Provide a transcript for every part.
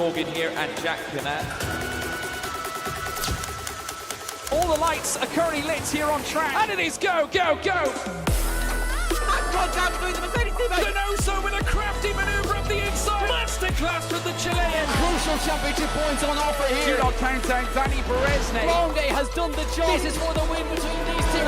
Morgan here and Jack Canat. All the lights are currently lit here on track. And it is go, go, go! Down between the Mercedes teammates. Denoso with a crafty manoeuvre up the inside. Masterclass from the Chilean. Crucial championship points on offer here. Do not count out Danny Beresne. Longe has done the job. This is for the win between these two.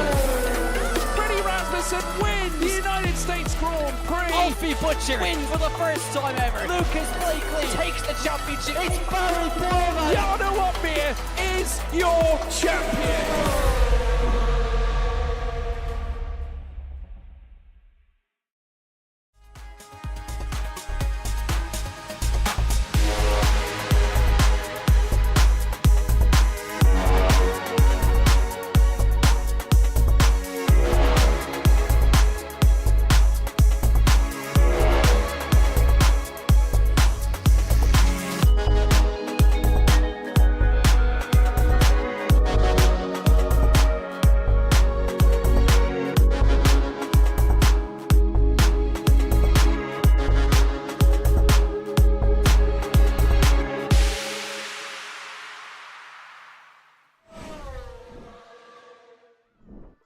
Freddie Rasmussen wins the United States Grand Prix. Alfie Butcher win for the first time ever. Lucas Blakely takes the championship. It's Barry Foreman. Jarno Opmeer is your champion.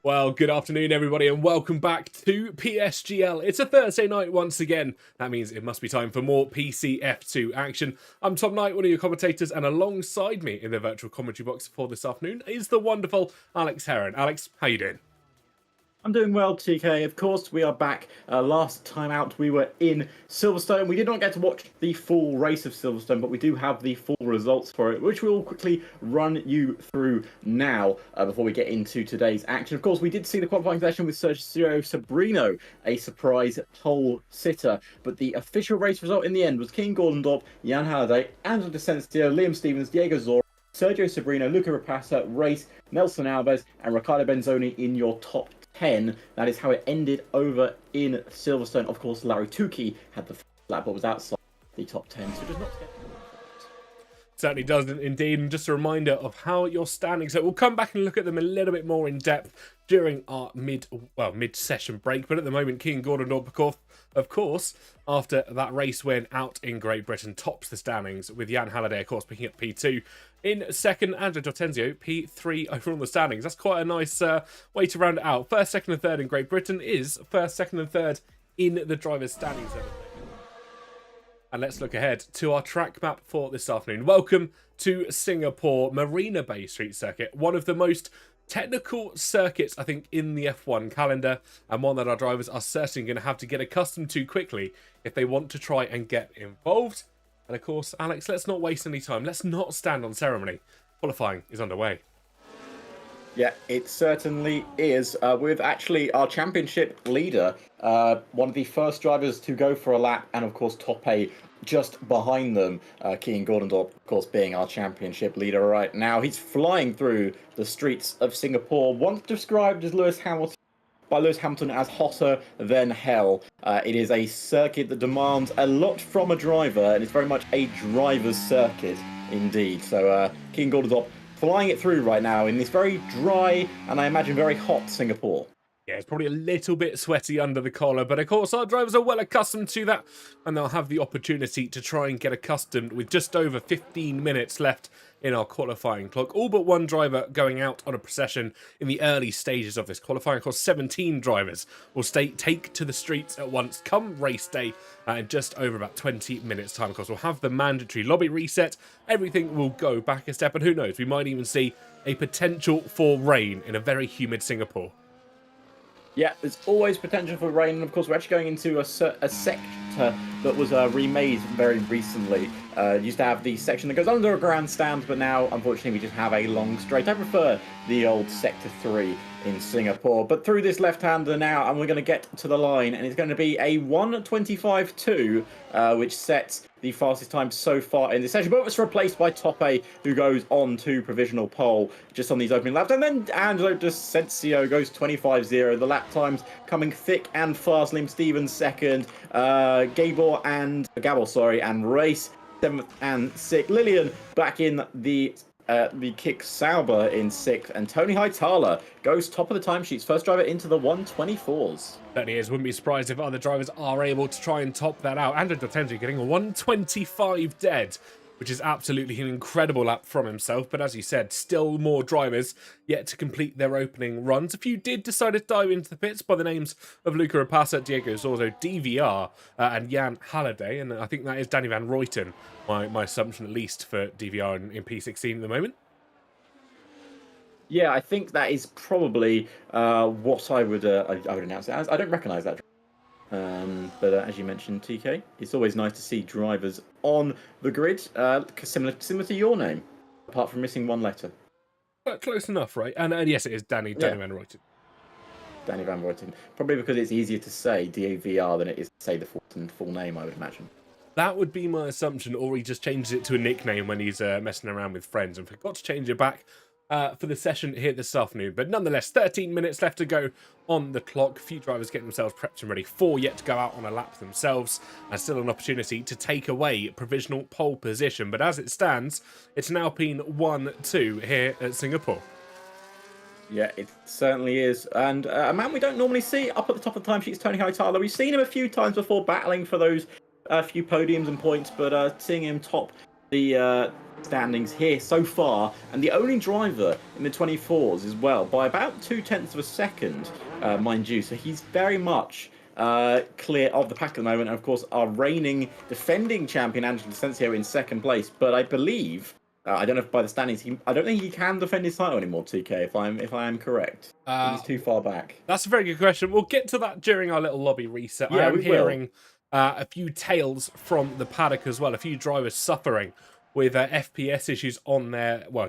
Well, good afternoon, everybody, and welcome back to PSGL. It's a Thursday night once again. That means it must be time for more PCF2 action. I'm Tom Knight, one of your commentators, and alongside me in the virtual commentary box for this afternoon is the wonderful Alex Heron. Alex, how you doing? I'm doing well, TK. Of course, we are back. Last time out, we were in Silverstone. We did not get to watch the full race of Silverstone, but we do have the full results for it, which we'll quickly run you through now before we get into today's action. Of course, we did see the qualifying session with Sergio Sobrino, a surprise pole sitter, but the official race result in the end was King Gordondorp, Jan Halliday, Angelo Descencio, Liam Stevens, Diego Zora, Sergio Sobrino, Luca Rapassa, Race, Nelson Alves, and Riccardo Benzoni in your top 10. That is how it ended over in Silverstone. Of course, Larry Tukey had the lap, but was outside the top 10, so does not get. Certainly doesn't indeed, and just a reminder of how your standings are. We'll come back and look at them a little bit more in depth during our mid-session break, but at the moment, King Gordondorp, of course, after that race win out in Great Britain, tops the standings, with Jan Halliday, of course, picking up P2. In second, Angelo Tortenzio, P3 overall in the standings. That's quite a nice way to round it out. First, second, and third in Great Britain is first, second, and third in the drivers' standings. And let's look ahead to our track map for this afternoon. Welcome to Singapore Marina Bay Street Circuit, one of the most technical circuits, I think, in the F1 calendar, and one that our drivers are certainly going to have to get accustomed to quickly if they want to try and get involved. And of course, Alex, let's not waste any time. Let's not stand on ceremony. Qualifying is underway. Yeah, it certainly is. With actually our championship leader, one of the first drivers to go for a lap, and of course top 8 just behind them, Keane Gordondorp, of course, being our championship leader right now. He's flying through the streets of Singapore, once described as by Lewis Hamilton as hotter than hell. It is a circuit that demands a lot from a driver, and it's very much a driver's circuit indeed. So Keane Gordondorp flying it through right now in this very dry and I imagine very hot Singapore. Yeah, it's probably a little bit sweaty under the collar, but of course our drivers are well accustomed to that, and they'll have the opportunity to try and get accustomed with just over 15 minutes left in our qualifying clock. All but one driver going out on a procession in the early stages of this qualifying. Of course, 17 drivers will take to the streets at once come race day in just over about 20 minutes time. Of course, we'll have the mandatory lobby reset. Everything will go back a step, and who knows, we might even see a potential for rain in a very humid Singapore. Yeah, there's always potential for rain, and of course we're actually going into a sector that was remade very recently. Used to have the section that goes under a grandstand, but now unfortunately we just have a long straight. I prefer the old Sector 3 in Singapore. But through this left-hander now, and we're going to get to the line, and it's going to be a 1:25.2, which sets the fastest time so far in this session, but it's replaced by Tope, who goes on to provisional pole just on these opening laps. And then Angelo Descencio goes 25.0. The lap times coming thick and fast. Liam Stevens second, Gabor and Race 7th and 6th. Lillian back in the Kick Sauber in 6th, and Tony Hightower goes top of the timesheets. First driver into the 1:24s. Certainly is. Wouldn't be surprised if other drivers are able to try and top that out. Andrew Dotenzi getting a 1:25 dead which is absolutely an incredible lap from himself. But as you said, still more drivers yet to complete their opening runs. A few did decide to dive into the pits by the names of Luca Rapassa, Diego Zorzo, DVR, and Jan Halliday. And I think that is Danny Van Ruyten, my assumption at least, for DVR in P16 at the moment. Yeah, I think that is probably what I would announce it as. I don't recognise that. But as you mentioned, TK, it's always nice to see drivers on the grid, similar to your name, apart from missing one letter. But close enough, right? And yes, it is Danny Van Ruyten. Danny Van Ruyten. Probably because it's easier to say DVR than it is to say the full name, I would imagine. That would be my assumption, or he just changes it to a nickname when he's messing around with friends and forgot to change it back for the session here this afternoon. But nonetheless, 13 minutes left to go on the clock. A few drivers getting themselves prepped and ready. 4 yet to go out on a lap themselves. And still an opportunity to take away provisional pole position. But as it stands, it's now been 1-2 here at Singapore. Yeah, it certainly is. And a man we don't normally see up at the top of the timesheet is Tony Hightower. We've seen him a few times before battling for those few podiums and points, but seeing him top the standings here so far, and the only driver in the 24s as well, by about 0.2 of a second, mind you. So he's very much clear of the pack at the moment. And of course, our reigning defending champion, Angelo Asensio, in second place. But I believe, I don't know if by the standings, I don't think he can defend his title anymore, TK, if I am correct. He's too far back. That's a very good question. We'll get to that during our little lobby reset. Yeah, I am hearing a few tales from the paddock as well. A few drivers suffering with FPS issues on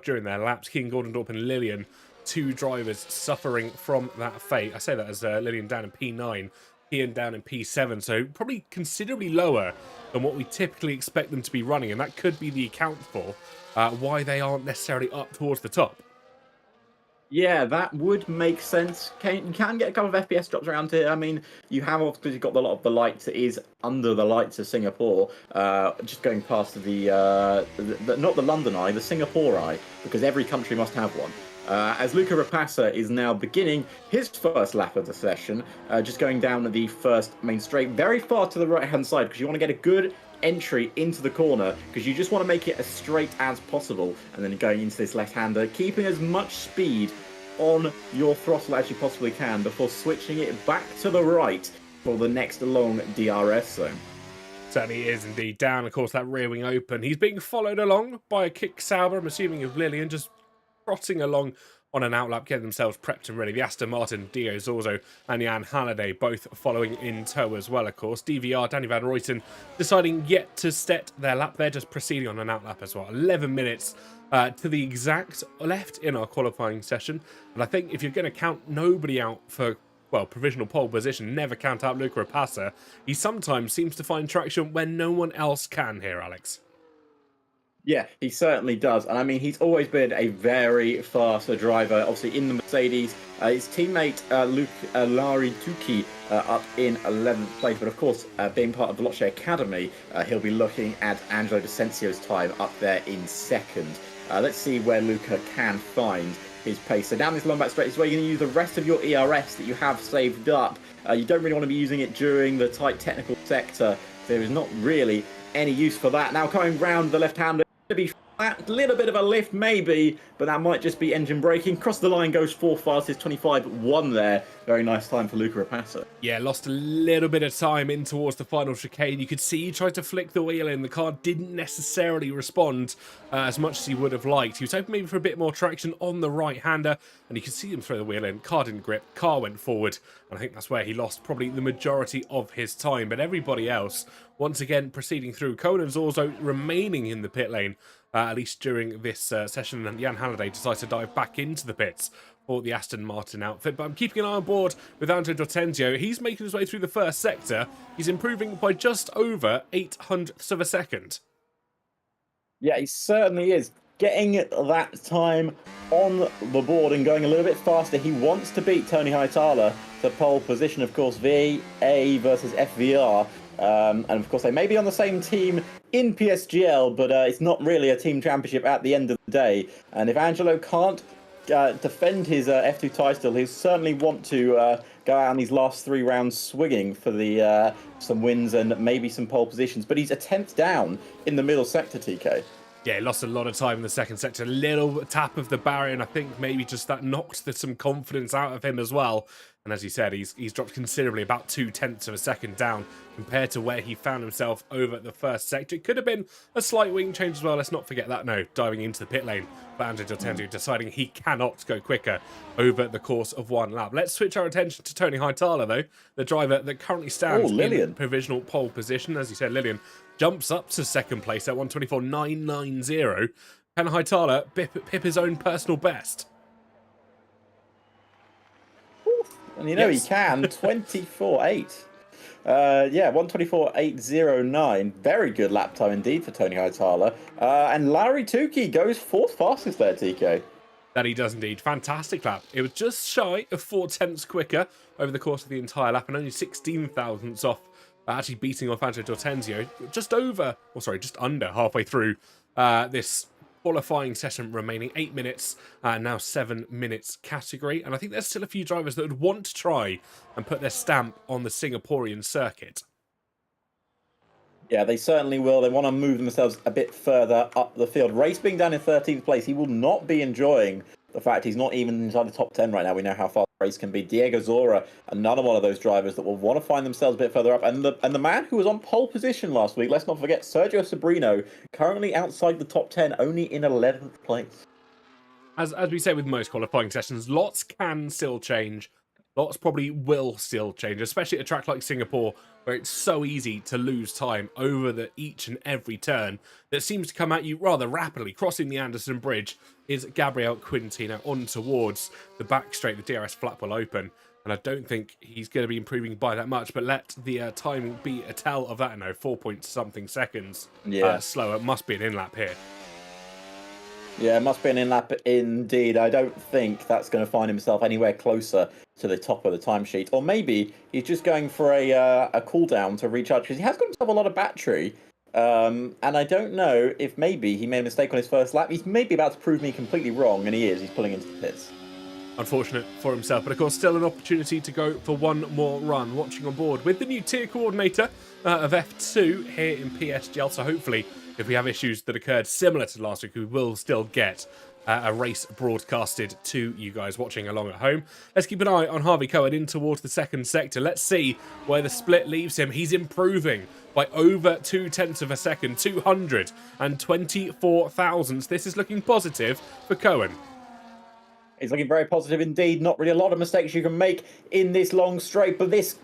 during their laps. King Gordondorp and Lillian, 2 drivers suffering from that fate. I say that as Lillian down in P9, Ian down in P7, so probably considerably lower than what we typically expect them to be running, and that could be the account for why they aren't necessarily up towards the top. Yeah, that would make sense. You can get a couple of FPS drops around here. I mean, you have obviously got a lot of the lights. It is under the lights of Singapore, just going past not the London Eye, the Singapore Eye, because every country must have one. As Luca Rapassa is now beginning his first lap of the session, just going down the first main straight, very far to the right-hand side, because you want to get a good entry into the corner, because you just want to make it as straight as possible, and then going into this left-hander, keeping as much speed on your throttle as you possibly can before switching it back to the right for the next long DRS zone. Certainly is indeed. Down, of course, that rear wing open. He's being followed along by a kick Sauber, I'm assuming, of Lillian, just trotting along on an outlap, getting themselves prepped and ready. The Aston Martin, Diego Zorzo and Jan Halliday both following in tow as well, of course. DVR, Danny Van Ruyten, deciding yet to set their lap. They're just proceeding on an outlap as well. 11 minutes to the exact left in our qualifying session. And I think if you're going to count nobody out for, well, provisional pole position, never count out Luca Rapassa. He sometimes seems to find traction when no one else can here, Alex. Yeah, he certainly does. And I mean, he's always been a very fast driver, obviously in the Mercedes. His teammate, Luke Larituki, up in 11th place. But of course, being part of the Lotte Academy, he'll be looking at Angelo Ascensio's time up there in second. Let's see where Luca can find his pace. So down this long back straight is where you're going to use the rest of your ERS that you have saved up. You don't really want to be using it during the tight technical sector. There is not really any use for that. Now coming round the left-hander, to be flat, little bit of a lift maybe, but that might just be engine braking. Cross the line goes 4th fastest, 25.1 there. Very nice time for Luca Rapassa. Yeah, lost a little bit of time in towards the final chicane. You could see he tried to flick the wheel in. The car didn't necessarily respond as much as he would have liked. He was hoping maybe for a bit more traction on the right-hander, and you could see him throw the wheel in. Car didn't grip, car went forward, and I think that's where he lost probably the majority of his time. But everybody else, once again, proceeding through. Conan's also remaining in the pit lane, at least during this session, and Jan Halliday decides to dive back into the pits for the Aston Martin outfit. But I'm keeping an eye on board with Angelo D'Ortenzio. He's making his way through the first sector. He's improving by just over 0.08 of a second. Yeah, he certainly is. Getting that time on the board and going a little bit faster. He wants to beat Tony Hightower to pole position, of course, VA versus FVR. And of course, they may be on the same team in PSGL, but it's not really a team championship at the end of the day. And if Angelo can't defend his F2 title, he'll certainly want to go out on these last 3 rounds swinging for the some wins and maybe some pole positions. But he's a 10th down in the middle sector, TK. Yeah, he lost a lot of time in the second sector. A little tap of the barrier, and I think maybe just that knocked some confidence out of him as well. And as you said, he's dropped considerably, about 0.2 of a second down compared to where he found himself over at the first sector. It could have been a slight wing change as well. Let's not forget that. No, diving into the pit lane. But Andre Dortendu deciding he cannot go quicker over the course of one lap. Let's switch our attention to Tony Hightower, though, the driver that currently stands in provisional pole position. As you said, Lillian jumps up to second place at 1:24.990. Can Hightower pip his own personal best? And you know he can. 24.8. Yeah, 1:24.809. Very good lap time indeed for Tony Hightower. And Larry Tukey goes fourth fastest there, TK. That he does indeed. Fantastic lap. It was just shy of 0.4 quicker over the course of the entire lap and only 16 thousandths off, actually beating off Andre Dortenzio. Just under halfway through this qualifying session, remaining 8 minutes, now 7 minutes category. And I think there's still a few drivers that would want to try and put their stamp on the Singaporean circuit. Yeah, they certainly will. They want to move themselves a bit further up the field. Race being down in 13th place, he will not be enjoying the fact he's not even inside the top 10 right now. We know how fast Race can be. Diego Zora, another one of those drivers that will want to find themselves a bit further up. And the man who was on pole position last week, let's not forget, Sergio Sobrino, currently outside the top 10, only in 11th place. As we say with most qualifying sessions, lots can still change. Lots probably will still change, especially at a track like Singapore, where it's so easy to lose time over each and every turn that seems to come at you rather rapidly. Crossing the Anderson Bridge is Gabriel Quintino on towards the back straight, the DRS Flatwell Open. And I don't think he's going to be improving by that much, but let the timing be a tell of that. No, 4-point-something seconds slower. Must be an in-lap here. Yeah, it must be an in-lap indeed. I don't think that's going to find himself anywhere closer to the top of the timesheet. Or maybe he's just going for a cooldown to recharge, because he has got himself a lot of battery. And I don't know if maybe he made a mistake on his first lap. He's maybe about to prove me completely wrong, and he is. He's pulling into the pits. Unfortunate for himself, but of course still an opportunity to go for one more run. Watching on board with the new tier coordinator of F2 here in PSGL, so hopefully if we have issues that occurred similar to last week, we will still get a race broadcasted to you guys watching along at home. Let's keep an eye on Harvey Cohen in towards the second sector. Let's see where the split leaves him. He's improving by over 0.2 of a second, 224 thousandths. This is looking positive for Cohen. He's looking very positive indeed. Not really a lot of mistakes you can make in this long straight, but this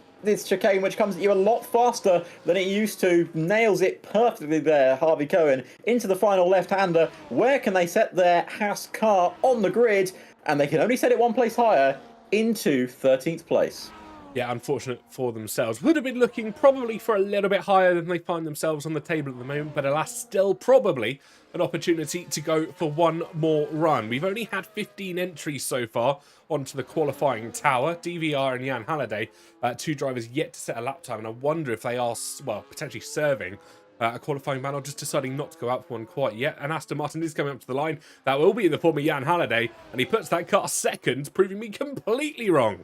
chicane, which comes at you a lot faster than it used to, nails it perfectly there, Harvey Cohen, into the final left-hander. Where can they set their Haas car on the grid? And they can only set it one place higher, into 13th place. Yeah, unfortunate for themselves. Would have been looking probably for a little bit higher than they find themselves on the table at the moment, but alas, still probably an opportunity to go for one more run. We've only had 15 entries so far onto the qualifying tower. DVR and Jan Halliday, two drivers yet to set a lap time, and I wonder if they are, well, potentially serving a qualifying ban or just deciding not to go out for one quite yet. And Aston Martin is coming up to the line. That will be in the form of Jan Halliday, and he puts that car second, proving me completely wrong.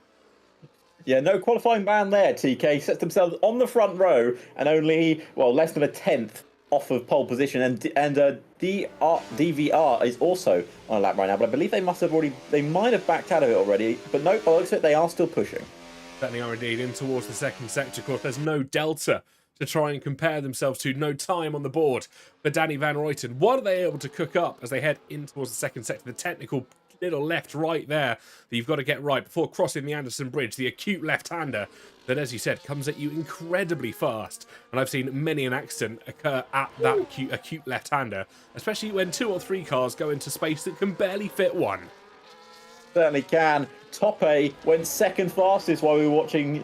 Yeah, no qualifying ban there, TK. Sets themselves on the front row and only, well, less than a tenth off of pole position. And DVR is also on a lap right now, but I believe they might have backed out of it already. But no, by the looks of it, they are still pushing. Certainly are indeed, in towards the second sector. Of course, there's no delta to try and compare themselves to, no time on the board for Danny Van Ruyten. What are they able to cook up as they head in towards the second sector? The technical little left right there that you've got to get right before crossing the Anderson Bridge, the acute left-hander that, as you said, comes at you incredibly fast. And I've seen many an accident occur at that acute left-hander, especially when 2 or 3 cars go into space that can barely fit one. Certainly can. Tope went second fastest while we were watching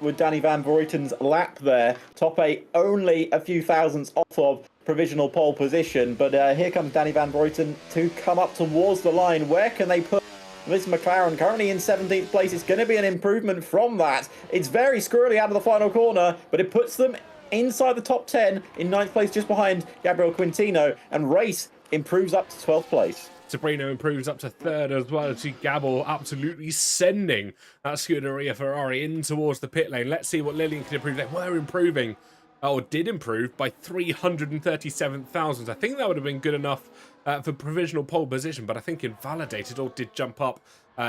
with Danny Van Ruyten's lap there. Tope only a few thousandths off of provisional pole position, but here comes Danny Van Ruyten to come up towards the line. Where can they put this McLaren? Currently in 17th place. It's going to be an improvement from that. It's very squirrely out of the final corner, but it puts them inside the top 10 in 9th place, just behind Gabriel Quintino, and Race improves up to 12th place. Sobrino improves up to 3rd as well. To Gabble absolutely sending that Scuderia Ferrari in towards the pit lane. Let's see what Lillian can improve. They were improving or did improve by 337,000. I think that would have been good enough for provisional pole position, but I think Invalidated all did jump up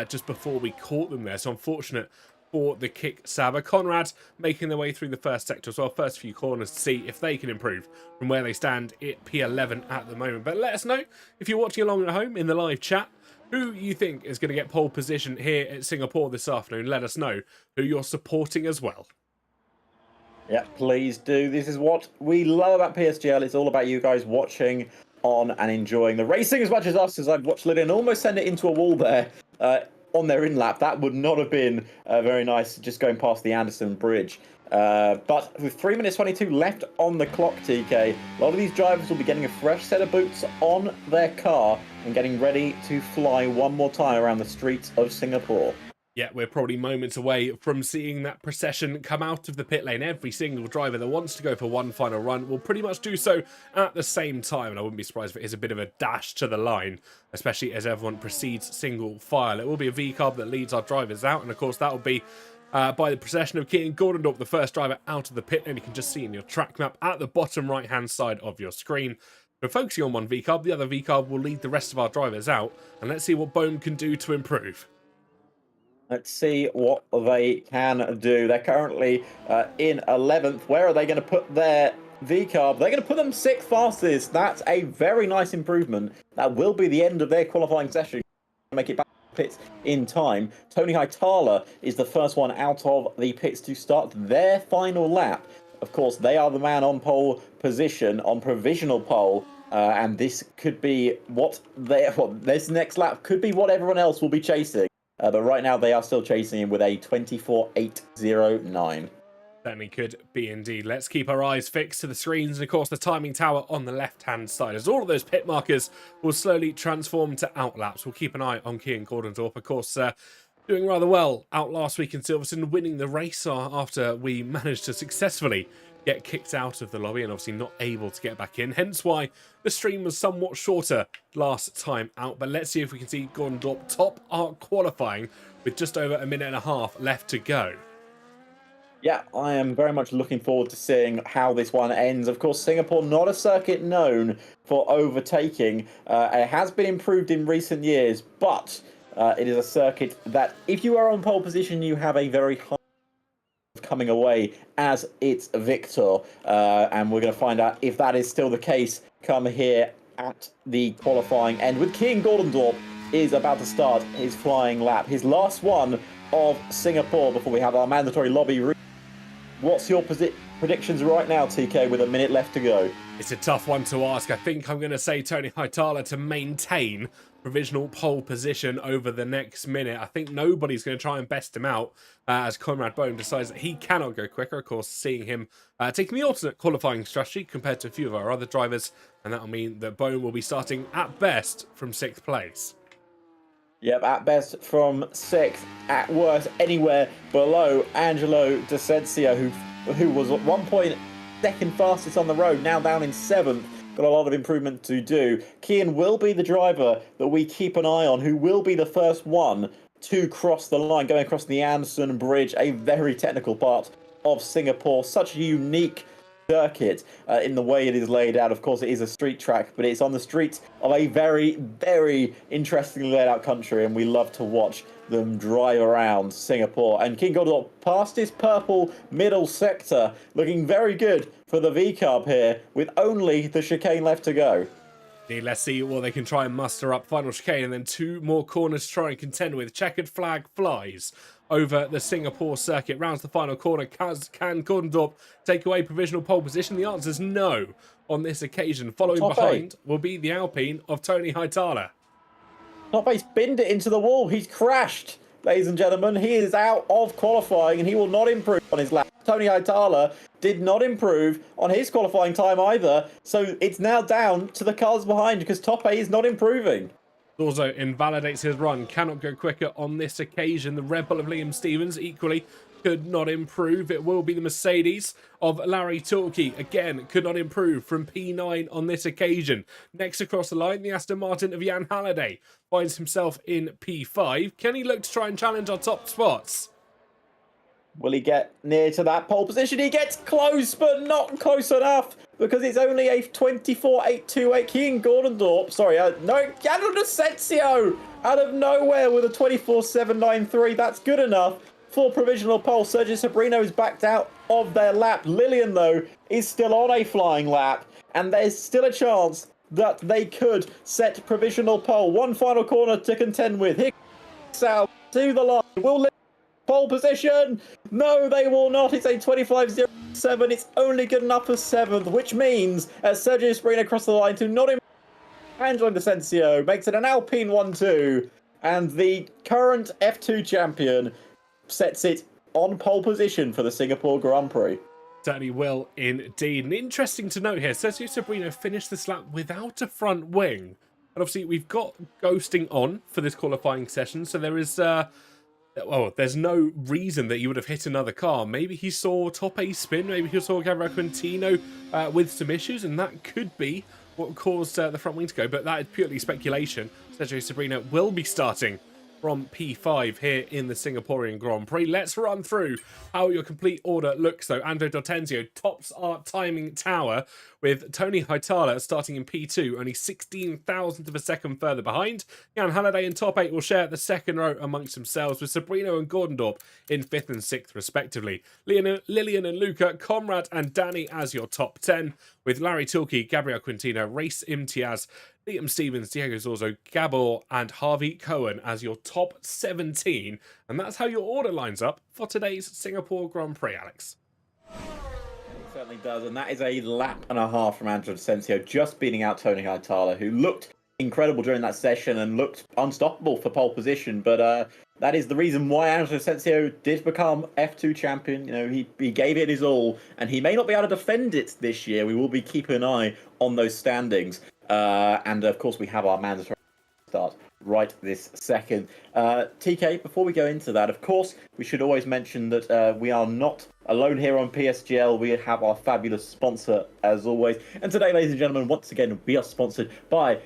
just before we caught them there. So unfortunate for the Kick Saber. Conrad making their way through the first sector as well, first few corners to see if they can improve from where they stand at P11 at the moment. But let us know if you're watching along at home in the live chat who you think is going to get pole position here at Singapore this afternoon. Let us know who you're supporting as well. Yeah, please do. This is what we love about PSGL. It's all about you guys watching on and enjoying the racing as much as us, as I've watched Lillian almost send it into a wall there on their in-lap. That would not have been very nice, just going past the Anderson Bridge. But with 3 minutes 22 left on the clock, TK, a lot of these drivers will be getting a fresh set of boots on their car and getting ready to fly one more time around the streets of Singapore. Yeah, we're probably moments away from seeing that procession come out of the pit lane. Every single driver that wants to go for one final run will pretty much do so at the same time. And I wouldn't be surprised if it is a bit of a dash to the line, especially as everyone proceeds single file. It will be a V-carb that leads our drivers out. And of course, that will be by the procession of Keaton Gordondorp, the first driver out of the pit lane. You can just see in your track map at the bottom right-hand side of your screen. We're focusing on one V-carb. The other V-carb will lead the rest of our drivers out. And let's see what Bohm can do to improve. Let's see what they can do. They're currently in 11th. Where are they going to put their V-carb? They're going to put them 6th fastest. That's a very nice improvement. That will be the end of their qualifying session. Make it back to the pits in time. Tony Hightower is the first one out of the pits to start their final lap. Of course, they are the man on pole position, on provisional pole. And this could be this next lap could be what everyone else will be chasing. But right now, they are still chasing him with a 24.809. Certainly could be indeed. Let's keep our eyes fixed to the screens and, of course, the timing tower on the left-hand side, as all of those pit markers will slowly transform to outlaps. We'll keep an eye on Keaton Gordondorp, of course, doing rather well out last week in Silverstone, winning the race after we managed to successfully get kicked out of the lobby and obviously not able to get back in. Hence why the stream was somewhat shorter last time out. But let's see if we can see Gordondorp top arc qualifying with just over a minute and a half left to go. Yeah, I am very much looking forward to seeing how this one ends. Of course, Singapore, not a circuit known for overtaking. It has been improved in recent years, but it is a circuit that if you are on pole position, you have a very high coming away as its victor, and we're going to find out if that is still the case come here at the qualifying end, with Keaton Gordondorp is about to start his flying lap, his last one of Singapore before we have our mandatory lobby. What's your predictions right now, TK, with a minute left to go? It's a tough one to ask. I think I'm going to say Tony Hightower to maintain provisional pole position over the next minute. I think nobody's going to try and best him out as Conrad Bohm decides that he cannot go quicker. Of course, seeing him taking the alternate qualifying strategy compared to a few of our other drivers, and that'll mean that Bohm will be starting at best from 6th place. Yep, at best from 6th, at worst anywhere below Angelo D'Asensio, who was at one point second fastest on the road, now down in 7th. Got a lot of improvement to do. Keaton will be the driver that we keep an eye on, who will be the first one to cross the line, going across the Anderson Bridge, a very technical part of Singapore. Such a unique circuit in the way it is laid out. Of course, it is a street track, but it's on the streets of a very, very interestingly laid out country, and we love to watch them drive around Singapore. And Keaton Gordondorp past his purple middle sector, looking very good for the V-carb here, with only the chicane left to go. Let's see what they can try and muster up. Final chicane and then 2 more corners to try and contend with. Checkered flag flies over the Singapore circuit. Rounds the final corner. Can Gordondorp take away provisional pole position? The answer is no on this occasion. Following behind will be the Alpine of Tony Hightower. He's binned it into the wall. He's crashed, ladies and gentlemen. He is out of qualifying and he will not improve on his lap. Tony Hightower did not improve on his qualifying time either. So it's now down to the cars behind because Tope is not improving. Also invalidates his run. Cannot go quicker on this occasion. The Red Bull of Liam Stevens equally could not improve. It will be the Mercedes of Larry Torquay. Again, could not improve from P9 on this occasion. Next across the line, the Aston Martin of Jan Halliday finds himself in P5. Can he look to try and challenge our top spots? Will he get near to that pole position? He gets close, but not close enough, because it's only a 24.828. Kean Gordondorp, no, Gandalf Asensio out of nowhere with a 24.793. That's good enough for provisional pole. Sergio Sabrino is backed out of their lap. Lillian, though, is still on a flying lap, and there's still a chance that they could set provisional pole. One final corner to contend with. Here out to the line. Will pole position? No, they will not. It's a 25.07. It's only good enough for 7th, which means as Sergio Sabrino across the line to not Angelo Asensio makes it an Alpine 1-2, and the current F2 champion sets it on pole position for the Singapore Grand Prix. Certainly will indeed. And interesting to note here, Sergio Sabrino finished this lap without a front wing. And obviously we've got ghosting on for this qualifying session, so there is there's no reason that you would have hit another car. Maybe he saw Top A spin, maybe he saw Gabriel Quintino with some issues, and that could be what caused the front wing to go, but that is purely speculation. Sergio Sabrino will be starting from P5 here in the Singaporean Grand Prix. Let's run through how your complete order looks, though. Andrew D'Ortenzio tops our timing tower, with Tony Hietala starting in P2, only 16,000th of a second further behind. Jan Halliday in top 8 will share the second row amongst themselves, with Sabrino and Gordondorp in 5th and 6th, respectively. Lillian and Luca, Conrad and Danny as your top 10, with Larry Tilke, Gabriel Quintino, Race Imtiaz, Liam Stevens, Diego Zorzo, Gabor and Harvey Cohen as your top 17. And that's how your order lines up for today's Singapore Grand Prix, Alex. It certainly does, and that is a lap and a half from Angelo Asensio, just beating out Tony Hietala, who looked incredible during that session and looked unstoppable for pole position. But that is the reason why Angelo Asensio did become F2 champion. You know, he gave it his all, and he may not be able to defend it this year. We will be keeping an eye on those standings. And of course, we have our mandatory start right this second. TK, before we go into that, of course, we should always mention that we are not alone here on PSGL. We have our fabulous sponsor, as always. And today, ladies and gentlemen, once again, we are sponsored by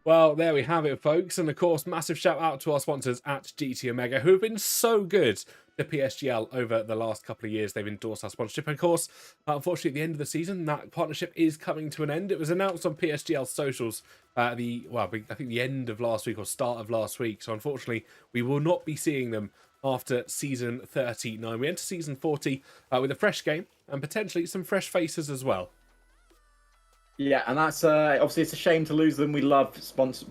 Well, there we have it, folks. And of course, massive shout out to our sponsors at GT Omega, who have been so good to PSGL over the last couple of years. They've endorsed our sponsorship. And of course, unfortunately, at the end of the season, that partnership is coming to an end. It was announced on PSGL socials I think the end of last week or start of last week. So unfortunately, we will not be seeing them after season 39. We enter season 40 with a fresh game and potentially some fresh faces as well. Yeah, and that's obviously it's a shame to lose them. We love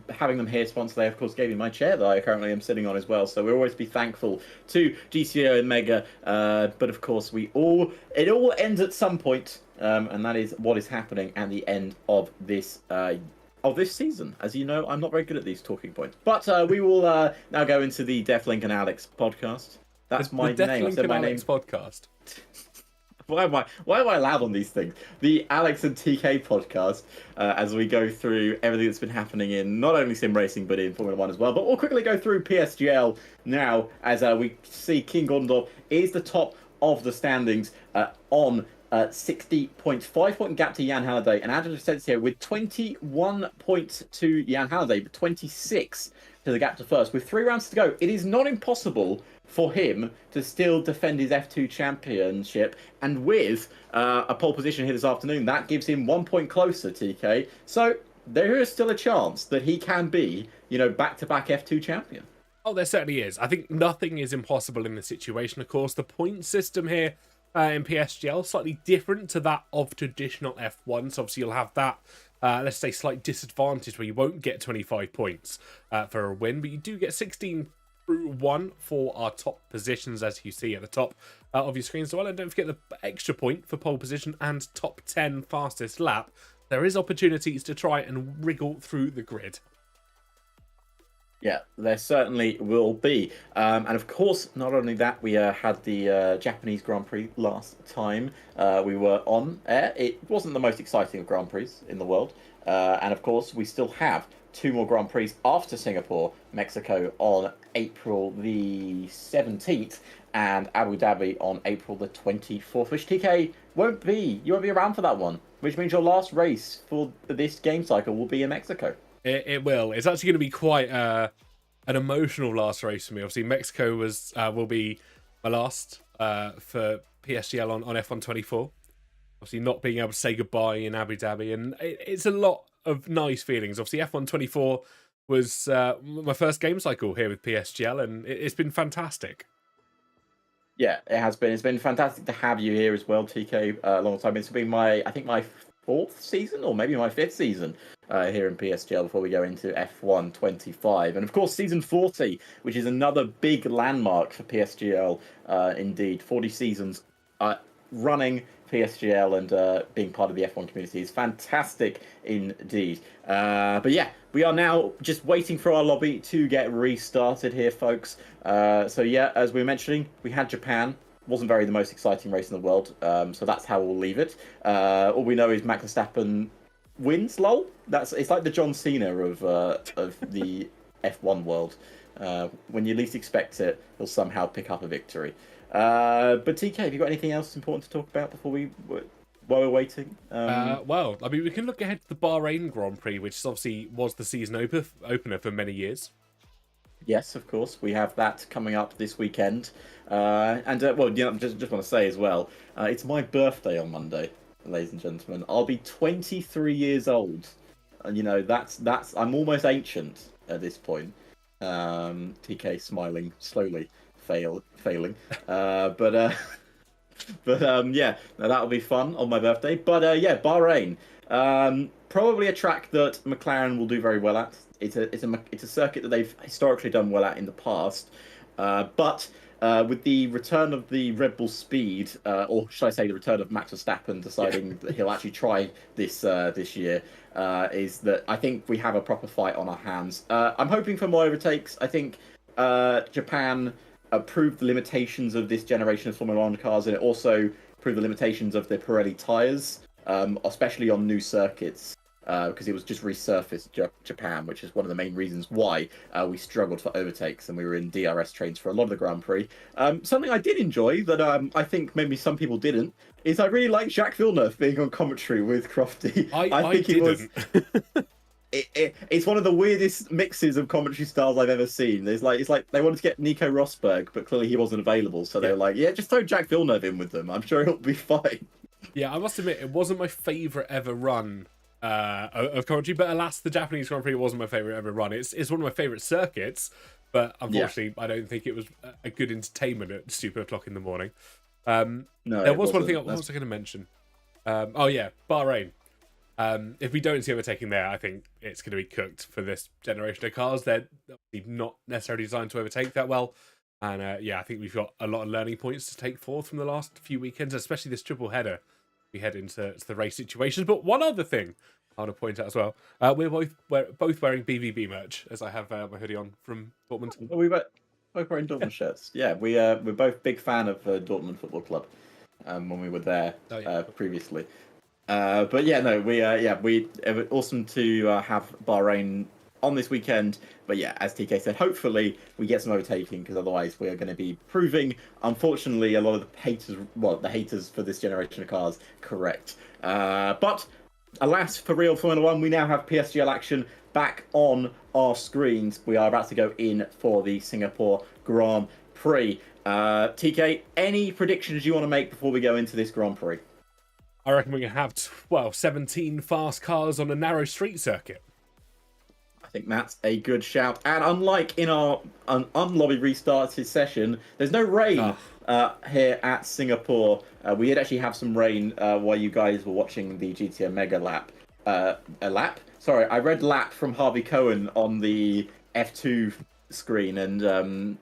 having them here sponsor. They, of course, gave me my chair that I currently am sitting on as well. So we'll always be thankful to GCO and Mega. But of course, it all ends at some point, and that is what is happening at the end of this season. As you know, I'm not very good at these talking points. But we will now go into the Deathlink and Alex podcast. That's my name. I said my name. Podcast. Why am I loud on these things? The Alex and TK podcast, as we go through everything that's been happening in not only sim racing but in Formula 1 as well. But we'll quickly go through PSGL now, as we see King Gordondorp is the top of the standings on 60.5 point gap to Jan Halliday, and Angelo Asensio with 21 points to Jan Halliday, but 26 to the gap to first. With 3 rounds to go, it is not impossible for him to still defend his F2 championship, and with a pole position here this afternoon, that gives him 1 point closer, TK. So there is still a chance that he can be, back-to-back F2 champion. Oh, there certainly is. I think nothing is impossible in this situation. Of course, the point system here in PSGL slightly different to that of traditional F1. So obviously you'll have that, let's say, slight disadvantage where you won't get 25 points for a win, but you do get 16 through 1 for our top positions, as you see at the top of your screen as well. And don't forget the extra point for pole position and top 10 fastest lap. There is opportunities to try and wriggle through the grid. Yeah, there certainly will be. And of course, not only that, we had the Japanese Grand Prix last time we were on air. It wasn't the most exciting of Grand Prix in the world. And of course, we still have 2 more Grand Prix after Singapore, Mexico on April the 17th, and Abu Dhabi on April the 24th, which TK you won't be around for that one, which means your last race for this game cycle will be in Mexico. It will. It's actually going to be quite an emotional last race for me. Obviously, Mexico will be my last for PSGL on F1 24. Obviously, not being able to say goodbye in Abu Dhabi, and it's a lot of nice feelings. Obviously, F1 24 was my first game cycle here with PSGL, and it's been fantastic. Yeah, it has been. It's been fantastic to have you here as well, TK. A long time. It's been my 4th season, or maybe my 5th season here in PSGL before we go into F1 25. And of course, season 40, which is another big landmark for PSGL. Indeed, 40 seasons running PSGL and being part of the F1 community is fantastic indeed. But yeah, we are now just waiting for our lobby to get restarted here, folks. So yeah, as we were mentioning, we had Japan. Wasn't very the most exciting race in the world, so that's how we'll leave it. All we know is Max Verstappen wins. Lol. It's like the John Cena of the F1 world. When you least expect it, he'll somehow pick up a victory. But TK, have you got anything else important to talk about while we're waiting? Well, I mean, we can look ahead to the Bahrain Grand Prix, which obviously was the season opener for many years. Yes, of course. We have that coming up this weekend. Well, just want to say as well, it's my birthday on Monday, ladies and gentlemen. I'll be 23 years old. And, that's I'm almost ancient at this point. TK smiling slowly, failing. Yeah, that'll be fun on my birthday. But yeah, Bahrain. Probably a track that McLaren will do very well at. It's a circuit that they've historically done well at in the past, but with the return of the Red Bull speed, or should I say the return of Max Verstappen deciding that he'll actually try this year, is that I think we have a proper fight on our hands. I'm hoping for more overtakes. I think Japan proved the limitations of this generation of Formula One cars, and it also proved the limitations of the Pirelli tyres, especially on new circuits. Because it was just resurfaced Japan, which is one of the main reasons why we struggled for overtakes and we were in DRS trains for a lot of the Grand Prix. Something I did enjoy that I think maybe some people didn't is I really like Jacques Villeneuve being on commentary with Crofty. I think it's one of the weirdest mixes of commentary styles I've ever seen. It's like they wanted to get Nico Rosberg, but clearly he wasn't available, so they were like, yeah, just throw Jacques Villeneuve in with them. I'm sure it'll be fine. Yeah, I must admit, it wasn't my favourite ever run of commentary, but alas, the Japanese Grand Prix wasn't my favourite ever run. It's one of my favourite circuits, but unfortunately, I don't think it was a good entertainment at stupid o'clock in the morning. No, there was one thing. What was I going to mention? Oh yeah, Bahrain. If we don't see overtaking there, I think it's going to be cooked for this generation of cars. They're not necessarily designed to overtake that well. And yeah, I think we've got a lot of learning points to take forth from the last few weekends, especially this triple header. We head into the race situations. But one other thing I want to point out as well, we're both wearing BVB merch, as I have my hoodie on from Dortmund. We were both wearing Dortmund shirts. Yeah, we're both big fan of Dortmund Football Club when we were there previously. But yeah, no, it was awesome to have Bahrain on this weekend. But yeah, as TK said, hopefully we get some overtaking, because otherwise we are going to be proving, unfortunately, a lot of the haters for this generation of cars correct. But alas, for real Formula One, we now have PSGL action back on our screens. We are about to go in for the Singapore Grand Prix. TK, any predictions you want to make before we go into this Grand Prix? I reckon we're going to have 17 fast cars on a narrow street circuit. I think that's a good shout. And unlike in our unlobby restarted session, there's no rain here at Singapore. We did actually have some rain while you guys were watching the GTO Mega Lap. A lap? Sorry, I read lap from Harvey Cohen on the F2 screen, and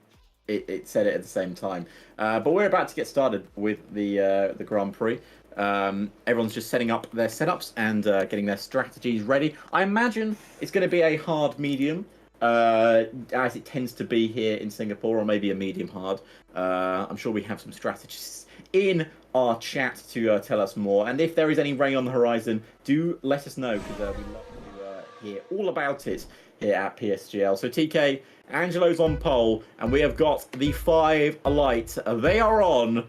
it said it at the same time. But we're about to get started with the Grand Prix. Everyone's just setting up their setups and getting their strategies ready. I imagine it's going to be a hard medium, as it tends to be here in Singapore, or maybe a medium hard. I'm sure we have some strategists in our chat to tell us more. And if there is any rain on the horizon, do let us know, because we love to hear all about it here at PSGL. So TK, Angelo's on pole, and we have got the 5 lights. They are on.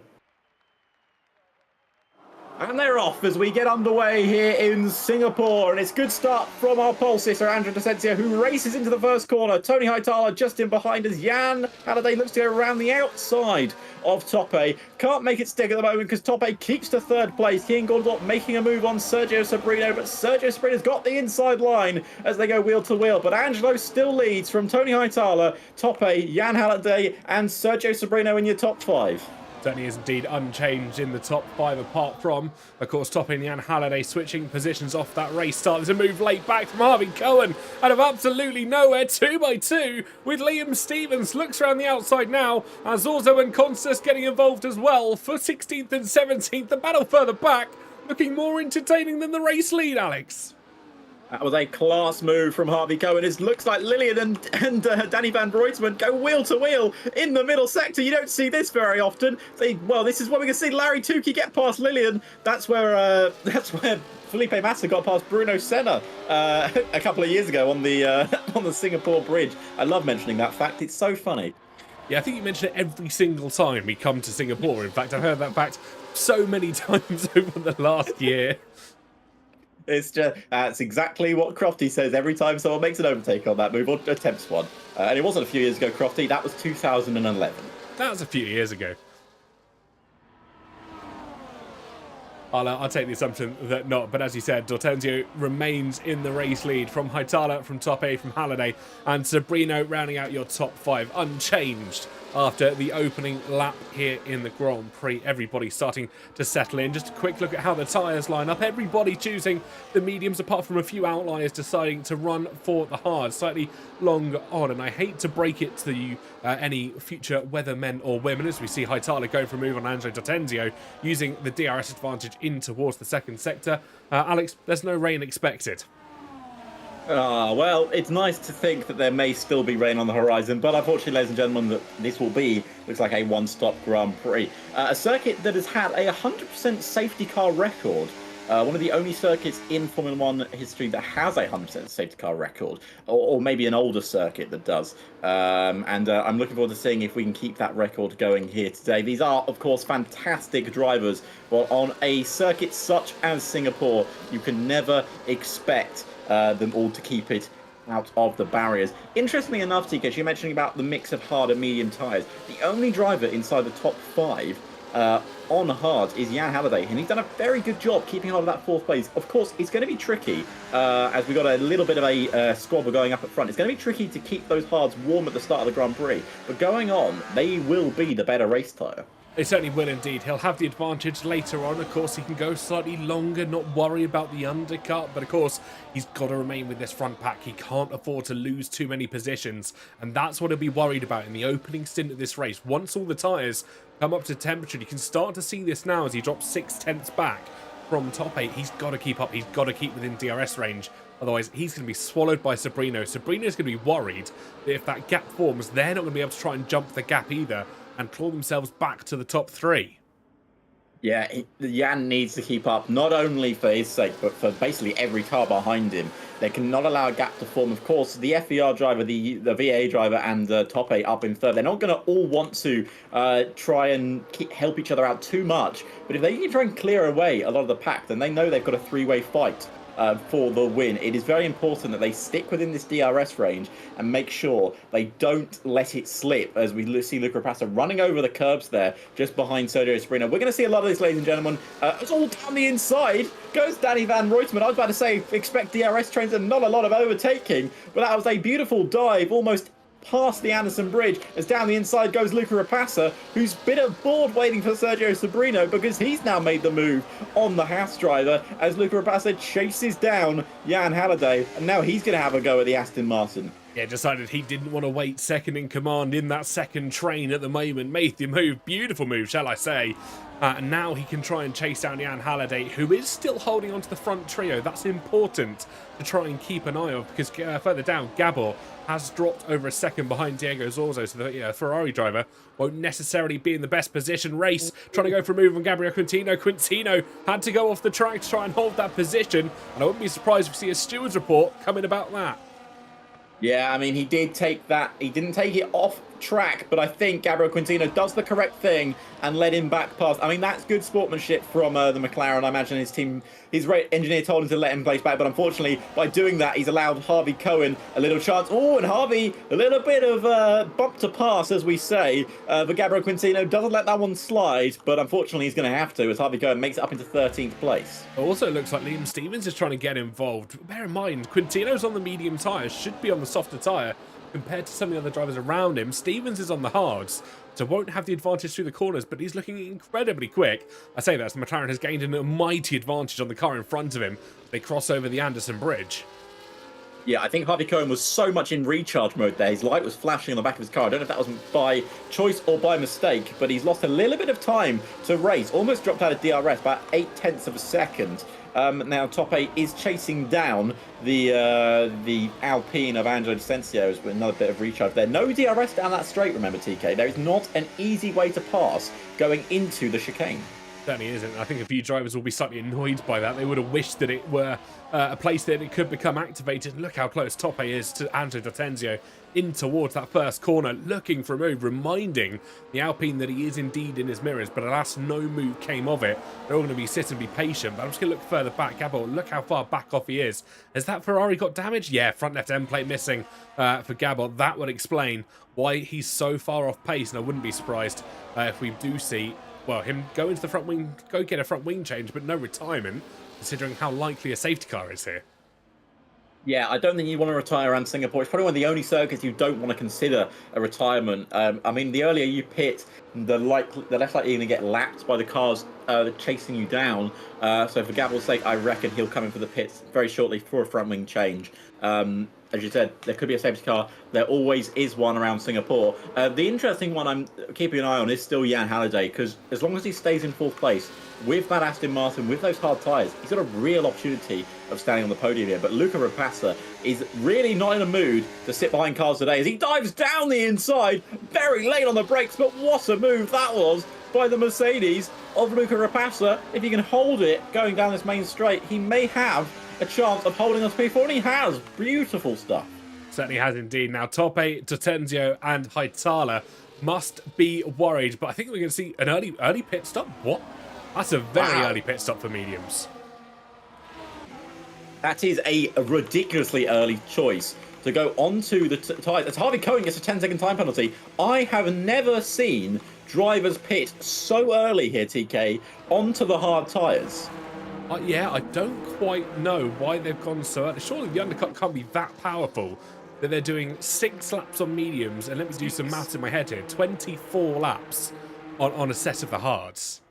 And they're off as we get underway here in Singapore. And it's a good start from our pole sister, Andrea Decencio, who races into the first corner. Tony Hightower just in behind us. Jan Halliday looks to go around the outside of Tope. Can't make it stick at the moment because Tope keeps to third place. King Gordon making a move on Sergio Sobrino, but Sergio Sobrino's got the inside line as they go wheel to wheel. But Angelo still leads from Tony Hightower, Tope, Jan Halliday, and Sergio Sobrino in your top 5. Certainly is indeed unchanged in the top 5, apart from, of course, Tope and Jan Halliday switching positions off that race start. There's a move late back from Harvey Cohen out of absolutely nowhere, 2x2 with Liam Stevens. Looks around the outside now as Orzo and Constas getting involved as well for 16th and 17th. The battle further back looking more entertaining than the race lead, Alex. That was a class move from Harvey Cohen. It looks like Lillian and Danny Van Rooijtman go wheel to wheel in the middle sector. You don't see this very often. Well, this is where we can see Larry Tukey get past Lillian. That's where Felipe Massa got past Bruno Senna a couple of years ago on the Singapore Bridge. I love mentioning that fact. It's so funny. Yeah, I think you mention it every single time we come to Singapore. In fact, I've heard that fact so many times over the last year. It's just, that's exactly what Crofty says every time someone makes an overtake on that move or attempts one. And it wasn't a few years ago, Crofty. That was 2011. That was a few years ago. I'll take the assumption that not, but as you said, D'Ortenzio remains in the race lead from Haitala, from Tope, from Halliday, and Sobrino rounding out your top 5 unchanged after the opening lap here in the Grand Prix. Everybody starting to settle in. Just a quick look at how the tyres line up. Everybody choosing the mediums, apart from a few outliers deciding to run for the hard, slightly long on. And I hate to break it to you, any future weathermen or women, as we see Haitala going for a move on Angelo D'Ortenzio, using the DRS advantage in towards the second sector. Alex, there's no rain expected. Well, it's nice to think that there may still be rain on the horizon, but unfortunately, ladies and gentlemen, that this will be, looks like a one-stop Grand Prix. A circuit that has had a 100% safety car record. One of the only circuits in Formula 1 history that has a 100% safety car record, or maybe an older circuit that does. And I'm looking forward to seeing if we can keep that record going here today. These are, of course, fantastic drivers. Well, on a circuit such as Singapore, you can never expect them all to keep it out of the barriers. Interestingly enough, TK, you're mentioning about the mix of hard and medium tyres. The only driver inside the top 5 on hard is Jan Halliday, and he's done a very good job keeping hold of that 4th place. Of course, it's going to be tricky as we've got a little bit of a squabble going up at front. It's going to be tricky to keep those hards warm at the start of the Grand Prix, but going on, they will be the better race tyre. They certainly will indeed. He'll have the advantage later on. Of course, he can go slightly longer, not worry about the undercut. But of course, he's got to remain with this front pack. He can't afford to lose too many positions. And that's what he'll be worried about in the opening stint of this race. Once all the tyres come up to temperature, you can start to see this now as he drops 6/10 back from top 8. He's got to keep up. He's got to keep within DRS range. Otherwise, he's going to be swallowed by Sobrino. Sobrino's going to be worried that if that gap forms, they're not going to be able to try and jump the gap either and claw themselves back to the top 3. Yeah, Jan needs to keep up, not only for his sake, but for basically every car behind him. They cannot allow a gap to form. Of course, the FER driver, the VA driver, and Top 8 up in 3rd. They're not going to all want to try and help each other out too much. But if they can try and clear away a lot of the pack, then they know they've got a 3-way fight for the win. It is very important that they stick within this DRS range and make sure they don't let it slip, as we see Luca Rapace running over the curbs there just behind Sergio Sobrino. We're going to see a lot of this, ladies and gentlemen. It's all down the inside goes Danny Van Rooijtman. I was about to say expect DRS trains and not a lot of overtaking, but that was a beautiful dive almost past the Anderson Bridge as down the inside goes Luca Rapace, who's been aboard waiting for Sergio Sobrino because he's now made the move on the Haas driver as Luca Rapace chases down Jan Halliday, and now he's going to have a go at the Aston Martin. Yeah, decided he didn't want to wait second in command in that second train at the moment. Made the move, beautiful move, shall I say. And now he can try and chase down Jan Halliday, who is still holding onto the front trio. That's important to try and keep an eye on, because further down, Gabor has dropped over a second behind Diego Zorzo, so the Ferrari driver won't necessarily be in the best position. Race trying to go for a move on Gabriel Quintino. Quintino had to go off the track to try and hold that position, and I wouldn't be surprised if we see a steward's report coming about that. Yeah, I mean, he did take that. He didn't take it off track, but I think Gabriel Quintino does the correct thing and let him back past. I mean, that's good sportsmanship from the McLaren. I imagine his team, his engineer told him to let him place back, but unfortunately, by doing that, he's allowed Harvey Cohen a little chance. Oh, and Harvey, a little bit of bump to pass, as we say. But Gabriel Quintino doesn't let that one slide, but unfortunately, he's going to have to, as Harvey Cohen makes it up into 13th place. Also, it looks like Liam Stevens is trying to get involved. Bear in mind, Quintino's on the medium tyres, should be on the softer tyre compared to some of the other drivers around him. Stevens is on the hards, so won't have the advantage through the corners, but he's looking incredibly quick. I say that as McLaren has gained a mighty advantage on the car in front of him. They cross over the Anderson Bridge. Yeah, I think Harvey Cohen was so much in recharge mode there. His light was flashing on the back of his car. I don't know if that was by choice or by mistake, but he's lost a little bit of time to race. Almost dropped out of DRS, about 0.8 of a second. Now Top 8 is chasing down the Alpine of Angelo Dicencio with another bit of recharge there. No DRS down that straight, remember, TK. There is not an easy way to pass going into the chicane. Certainly isn't. I think a few drivers will be slightly annoyed by that. They would have wished that it were a place that it could become activated. Look how close Tope is to Angelo D'Otenzio in towards that first corner, looking for a move, reminding the Alpine that he is indeed in his mirrors, but alas, no move came of it. They're all going to be sit and be patient, but I'm just going to look further back. Gabor, look how far back off he is. Has that Ferrari got damaged? Yeah, front left end plate missing for Gabor. That would explain why he's so far off pace, and I wouldn't be surprised if we do see, well, him go into the front wing, go get a front wing change, but no retirement, considering how likely a safety car is here. Yeah, I don't think you want to retire around Singapore. It's probably one of the only circuits you don't want to consider a retirement. I mean, the earlier you pit, the less likely you're going to get lapped by the cars chasing you down. So for Gabriel's sake, I reckon he'll come in for the pits very shortly for a front wing change. As you said, there could be a safety car. There always is one around Singapore. The interesting one I'm keeping an eye on is still Jan Halliday, because as long as he stays in fourth place with that Aston Martin, with those hard tyres, he's got a real opportunity of standing on the podium here. But Luca Rapassa is really not in a mood to sit behind cars today as he dives down the inside, very late on the brakes. But what a move that was by the Mercedes of Luca Rapassa. If he can hold it going down this main straight, he may have a chance of holding us P4, and he has. Beautiful stuff. Certainly has indeed. Now, Tope, D'Otenzio, and Haitala must be worried, but I think we're going to see an early pit stop. What? That's a very early pit stop for mediums. That is a ridiculously early choice to go onto the tyres. As Harvey Cohen gets a 10-second time penalty, I have never seen drivers pit so early here, TK, onto the hard tyres. Yeah, I don't quite know why they've gone so early. Surely the undercut can't be that powerful that they're doing 6 laps on mediums, and let me do some maths in my head here, 24 laps on a set of the hards.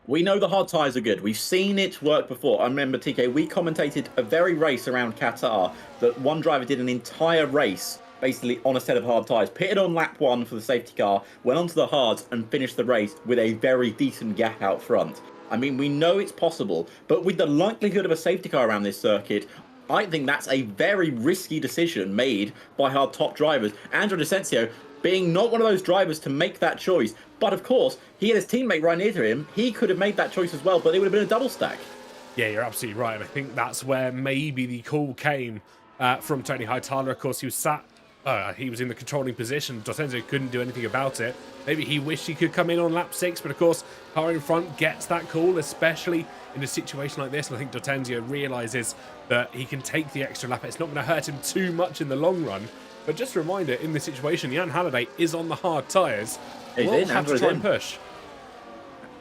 We know the hard tyres are good. We've seen it work before. I remember, TK, we commentated a very race around Qatar that one driver did an entire race basically on a set of hard tyres, pitted on lap 1 for the safety car, went onto the hards and finished the race with a very decent gap out front. I mean, we know it's possible, but with the likelihood of a safety car around this circuit, I think that's a very risky decision made by hard top drivers. Angelo Dicencio being not one of those drivers to make that choice. But of course, he had his teammate right near to him. He could have made that choice as well, but it would have been a double stack. Yeah, you're absolutely right. And I think that's where maybe the call came from Tony Haitala. Of course, he was sat. He was in the controlling position. D'Otenzio couldn't do anything about it. Maybe he wished he could come in on lap 6, but of course, car in front gets that call, especially in a situation like this. And I think D'Otenzio realises that he can take the extra lap. It's not going to hurt him too much in the long run. But just a reminder, in this situation, Jan Halliday is on the hard tyres. We'll have to try and push.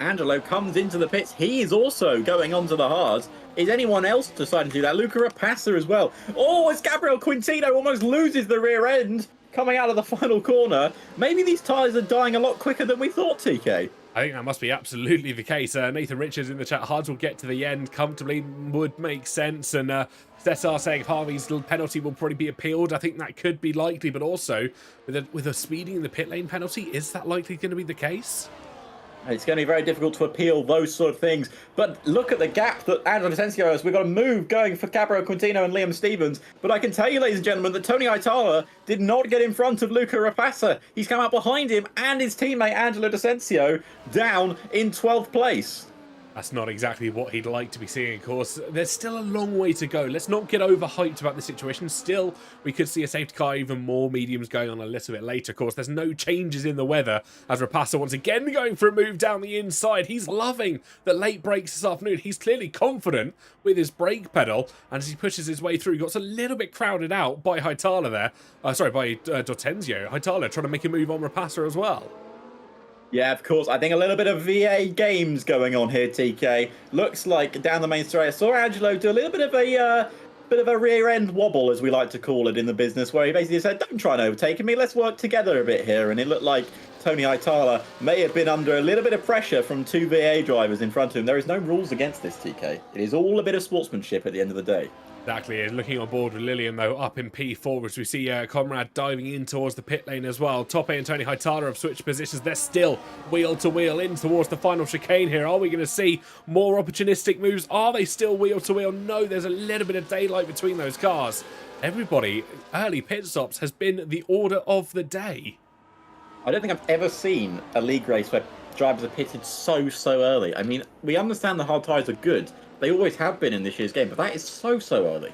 Angelo comes into the pits. He is also going onto the hards. Is anyone else deciding to do that? Luca Rapassa as well. Oh, as Gabriel Quintino almost loses the rear end coming out of the final corner. Maybe these tyres are dying a lot quicker than we thought, TK. I think that must be absolutely the case. Nathan Richards in the chat, Hards will get to the end comfortably, would make sense. And Cesar saying Harvey's penalty will probably be appealed. I think that could be likely, but also with a speeding in the pit lane penalty, is that likely going to be the case? It's going to be very difficult to appeal those sort of things. But look at the gap that Angelo Asensio has. We've got a move going for Gabriel Quintino and Liam Stevens. But I can tell you, ladies and gentlemen, that Tony Aitala did not get in front of Luca Rapassa. He's come out behind him and his teammate Angelo Asensio down in 12th place. That's not exactly what he'd like to be seeing, of course. There's still a long way to go. Let's not get overhyped about the situation. Still, we could see a safety car, even more mediums going on a little bit later. Of course, there's no changes in the weather as Rapassa once again going for a move down the inside. He's loving the late brakes this afternoon. He's clearly confident with his brake pedal, and as he pushes his way through, he got a little bit crowded out by Haitala there. By D'Ortenzio. Haitala trying to make a move on Rapassa as well. Yeah, of course. I think a little bit of VA games going on here, TK. Looks like down the main straight, I saw Angelo do a little bit of a rear end wobble, as we like to call it in the business, where he basically said, "Don't try and overtake me. Let's work together a bit here." And it looked like Tony Aitala may have been under a little bit of pressure from two VA drivers in front of him. There is no rules against this, TK. It is all a bit of sportsmanship at the end of the day. Exactly. Looking on board with Lillian, though, up in P4, as we see Conrad diving in towards the pit lane as well. Tope and Tony Haitala have switched positions. They're still wheel to wheel in towards the final chicane here. Are we going to see more opportunistic moves? Are they still wheel to wheel? No, there's a little bit of daylight between those cars. Everybody, early pit stops has been the order of the day. I don't think I've ever seen a league race where drivers are pitted so early. I mean, we understand the hard tyres are good. They always have been in this year's game, but that is so early.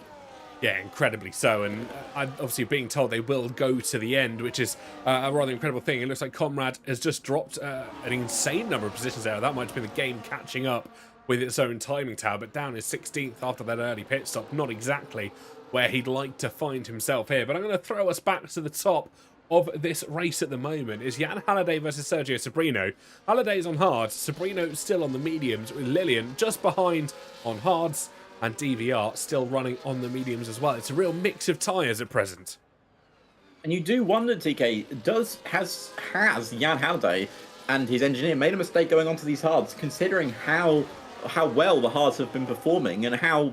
Yeah, incredibly so, and obviously being told they will go to the end, which is a rather incredible thing. It looks like Conrad has just dropped an insane number of positions there. That might have been the game catching up with its own timing tower, but down is 16th after that early pit stop. Not exactly where he'd like to find himself here, but I'm going to throw us back to the top of this race at the moment. Is Jan Halliday versus Sergio Sobrino. Halliday's on hards, Sobrino still on the mediums, with Lillian just behind on hards, and DVR still running on the mediums as well. It's a real mix of tyres at present. And you do wonder, TK, has Jan Halliday and his engineer made a mistake going onto these hards, considering how well the hards have been performing and how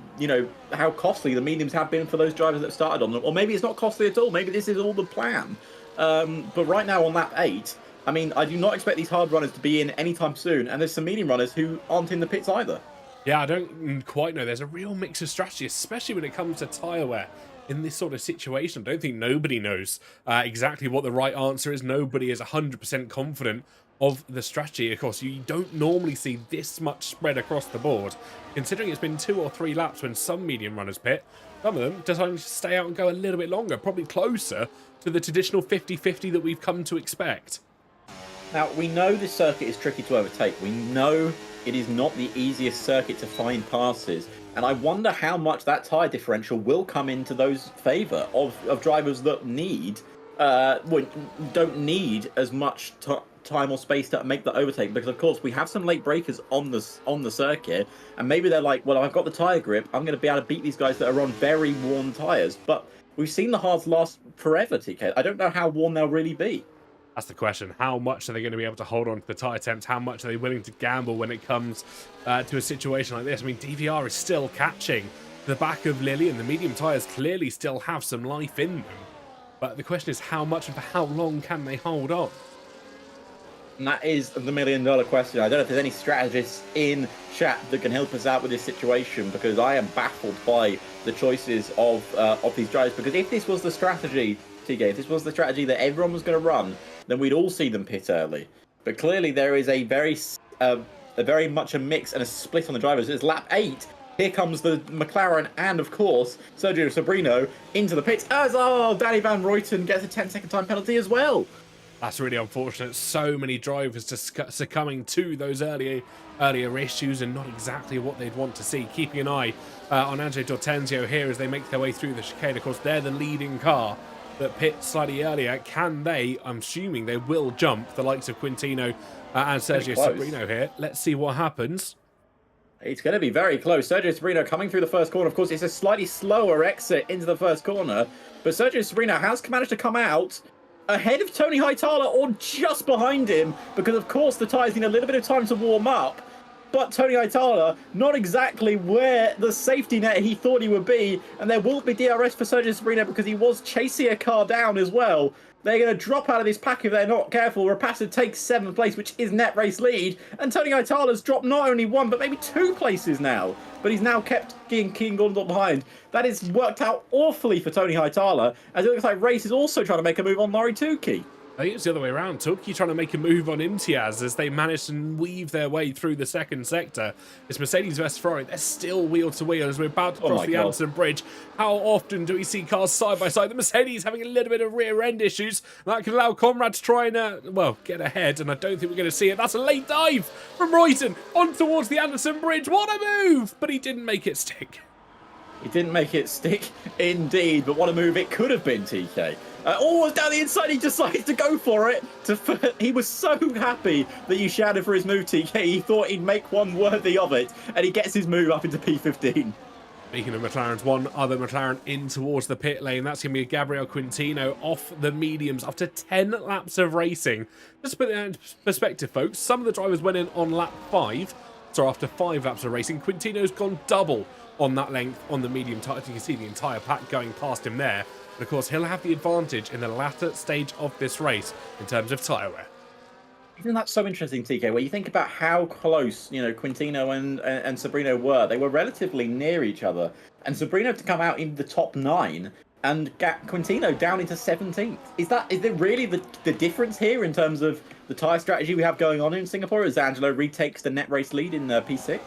costly the mediums have been for those drivers that started on them? Or maybe it's not costly at all. Maybe this is all the plan. But right now on lap 8, I mean, I do not expect these hard runners to be in anytime soon, and there's some medium runners who aren't in the pits either. Yeah, I don't quite know. There's a real mix of strategy, especially when it comes to tyre wear in this sort of situation. I don't think nobody knows exactly what the right answer is. Nobody is 100% confident of the strategy. Of course, you don't normally see this much spread across the board, considering it's been 2 or 3 laps when some medium runners pit. Some of them deciding to stay out and go a little bit longer, probably closer to the traditional 50-50 that we've come to expect. Now, we know this circuit is tricky to overtake. We know it is not the easiest circuit to find passes. And I wonder how much that tyre differential will come into those favour of drivers that don't need as much time or space to make the overtake, because of course we have some late breakers on the circuit, and maybe they're like, well, I've got the tyre grip, I'm going to be able to beat these guys that are on very worn tyres. But we've seen the hards last forever, TK. I don't know how worn they'll really be. That's the question. How much are they going to be able to hold on to the tyre temps? How much are they willing to gamble when it comes to a situation like this? I mean, DVR is still catching the back of Lillian. The medium tyres clearly still have some life in them. But the question is, how much and for how long can they hold on? And that is the $1 million question. I don't know if there's any strategists in chat that can help us out with this situation, because I am baffled by the choices of these drivers. Because if this was the strategy, TK, if this was the strategy that everyone was going to run, then we'd all see them pit early. But clearly there is a very much a mix and a split on the drivers. It's lap 8. Here comes the McLaren and, of course, Sergio Sobrino into the pits. As Danny Van Ruyten gets a 10-second time penalty as well. That's really unfortunate. So many drivers just succumbing to those earlier issues and not exactly what they'd want to see. Keeping an eye on Angelo D'Ortenzio here as they make their way through the chicane. Of course, they're the leading car that pit slightly earlier. Can they? I'm assuming they will jump the likes of Quintino and Sergio Sobrino here. Let's see what happens. It's going to be very close. Sergio Sobrino coming through the first corner. Of course, it's a slightly slower exit into the first corner, but Sergio Sobrino has managed to come out ahead of Tony Hightower or just behind him, because of course the tyres need a little bit of time to warm up. But Tony Hightower, not exactly where the safety net he thought he would be, and there will be DRS for Sergio Sabrina because he was chasing a car down as well. They're going to drop out of this pack if they're not careful. Rapassa takes 7th place, which is net race lead. And Tony Hightower's dropped not only 1, but maybe 2 places now. But he's now kept King Gordon behind. That has worked out awfully for Tony Hightower, as it looks like Race is also trying to make a move on Laurie Tukey. I think it's the other way around. Tukey trying to make a move on Imtiaz as they manage to weave their way through the second sector. It's Mercedes versus Ferrari. They're still wheel to wheel as we're about to cross the Anderson Bridge. How often do we see cars side by side? The Mercedes having a little bit of rear end issues. That can allow Conrad to try and, well, get ahead, and I don't think we're going to see it. That's a late dive from Royton on towards the Anderson Bridge. What a move! But he didn't make it stick. He didn't make it stick, indeed, but what a move it could have been, TK. Almost down the inside, he decided to go for it. He was so happy that you shouted for his move, TK. He thought he'd make one worthy of it, and he gets his move up into P15. Speaking of McLarens, one other McLaren in towards the pit lane. That's going to be Gabriel Quintino off the mediums after 10 laps of racing. Just to put that into perspective, folks, some of the drivers went in on lap 5. So after 5 laps of racing, Quintino's gone double on that length on the medium tyre. You can see the entire pack going past him there. And of course, he'll have the advantage in the latter stage of this race in terms of tyre wear. Isn't that so interesting, TK? Where you think about how close, Quintino and Sabrino were. They were relatively near each other. And Sabrino to come out in the top 9 and Quintino down into 17th. Is there really the difference here in terms of the tyre strategy we have going on in Singapore as Angelo retakes the net race lead in P6?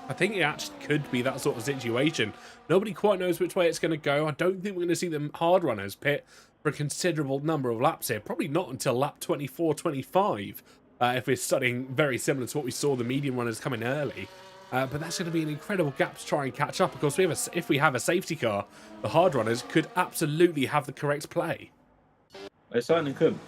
I think it actually could be that sort of situation. Nobody quite knows which way it's going to go. I don't think we're going to see the hard runners pit for a considerable number of laps here. Probably not until lap 24, 25, if we're studying very similar to what we saw the medium runners coming early. But that's going to be an incredible gap to try and catch up. Of course, if we have a safety car, the hard runners could absolutely have the correct play. They certainly could.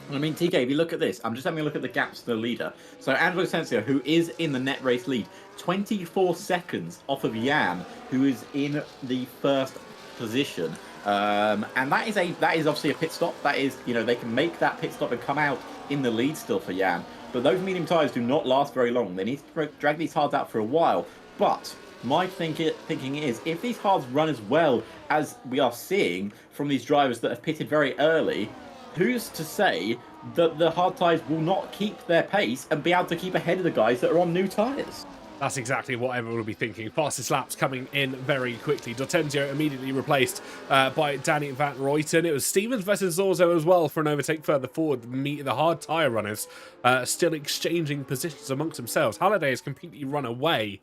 I mean, TK, if you look at this, I'm just having a look at the gaps to the leader. So Angelo Sensio, who is in the net race lead, 24 seconds off of Jan, who is in the first position. And that is obviously a pit stop. That is, they can make that pit stop and come out in the lead still for Jan. But those medium tyres do not last very long. They need to drag these hards out for a while. But my thinking is, if these hards run as well as we are seeing from these drivers that have pitted very early, who's to say that the hard tyres will not keep their pace and be able to keep ahead of the guys that are on new tyres? That's exactly what everyone will be thinking. Fastest laps coming in very quickly. D'Ortenzio immediately replaced by Danny Van Ruyten. It was Stevens versus Zorzo as well for an overtake further forward. The hard tyre runners still exchanging positions amongst themselves. Halliday has completely run away